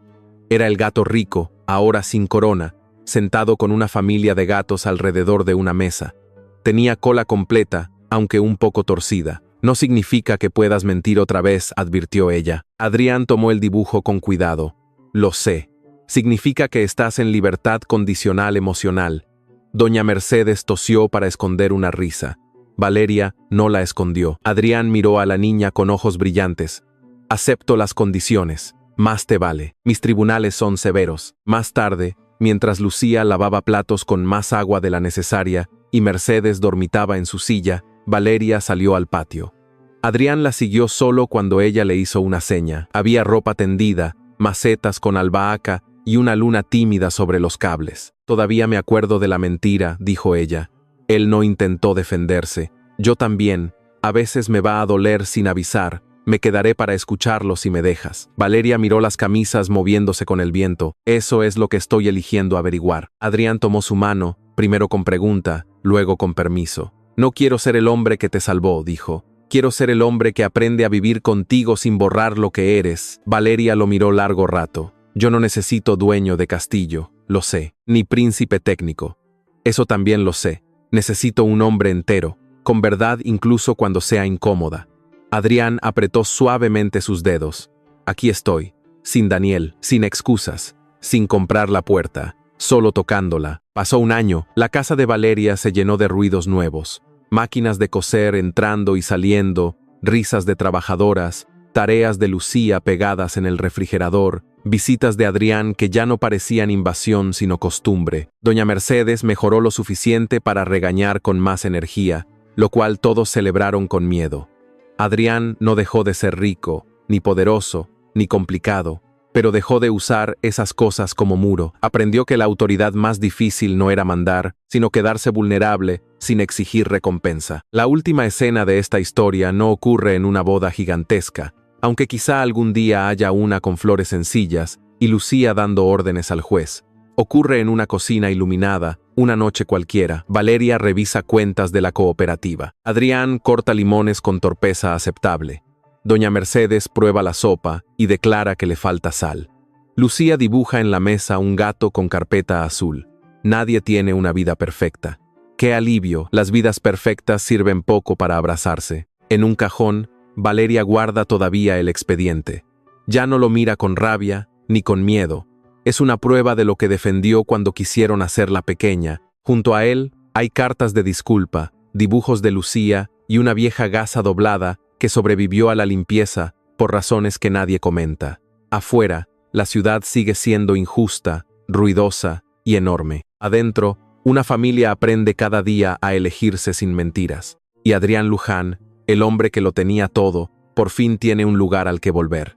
Era el gato rico, ahora sin corona, sentado con una familia de gatos alrededor de una mesa. Tenía cola completa, aunque un poco torcida. No significa que puedas mentir otra vez, advirtió ella. Adrián tomó el dibujo con cuidado. Lo sé. Significa que estás en libertad condicional emocional. Doña Mercedes tosió para esconder una risa. Valeria no la escondió. Adrián miró a la niña con ojos brillantes. Acepto las condiciones. Más te vale. Mis tribunales son severos. Más tarde, mientras Lucía lavaba platos con más agua de la necesaria y Mercedes dormitaba en su silla, Valeria salió al patio. Adrián la siguió solo cuando ella le hizo una seña. Había ropa tendida, macetas con albahaca y una luna tímida sobre los cables. Todavía me acuerdo de la mentira, dijo ella. Él no intentó defenderse. Yo también. A veces me va a doler sin avisar. Me quedaré para escucharlo si me dejas. Valeria miró las camisas moviéndose con el viento. Eso es lo que estoy eligiendo averiguar. Adrián tomó su mano, primero con pregunta, luego con permiso. No quiero ser el hombre que te salvó, dijo. Quiero ser el hombre que aprende a vivir contigo sin borrar lo que eres. Valeria lo miró largo rato. Yo no necesito dueño de castillo, lo sé, ni príncipe técnico. Eso también lo sé. Necesito un hombre entero, con verdad incluso cuando sea incómoda. Adrián apretó suavemente sus dedos. Aquí estoy, sin Daniel, sin excusas, sin comprar la puerta, solo tocándola. Pasó un año, la casa de Valeria se llenó de ruidos nuevos. Máquinas de coser entrando y saliendo, risas de trabajadoras, tareas de Lucía pegadas en el refrigerador, visitas de Adrián que ya no parecían invasión sino costumbre. Doña Mercedes mejoró lo suficiente para regañar con más energía, lo cual todos celebraron con miedo. Adrián no dejó de ser rico, ni poderoso, ni complicado, pero dejó de usar esas cosas como muro. Aprendió que la autoridad más difícil no era mandar, sino quedarse vulnerable, sin exigir recompensa. La última escena de esta historia no ocurre en una boda gigantesca, aunque quizá algún día haya una con flores sencillas y Lucía dando órdenes al juez. Ocurre en una cocina iluminada, una noche cualquiera. Valeria revisa cuentas de la cooperativa. Adrián corta limones con torpeza aceptable. Doña Mercedes prueba la sopa y declara que le falta sal. Lucía dibuja en la mesa un gato con carpeta azul. Nadie tiene una vida perfecta. ¡Qué alivio! Las vidas perfectas sirven poco para abrazarse. En un cajón, Valeria guarda todavía el expediente. Ya no lo mira con rabia ni con miedo. Es una prueba de lo que defendió cuando quisieron hacerla pequeña. Junto a él hay cartas de disculpa, dibujos de Lucía y una vieja gasa doblada que sobrevivió a la limpieza por razones que nadie comenta. Afuera, la ciudad sigue siendo injusta, ruidosa y enorme. Adentro, una familia aprende cada día a elegirse sin mentiras. Y Adrián Luján, el hombre que lo tenía todo, por fin tiene un lugar al que volver.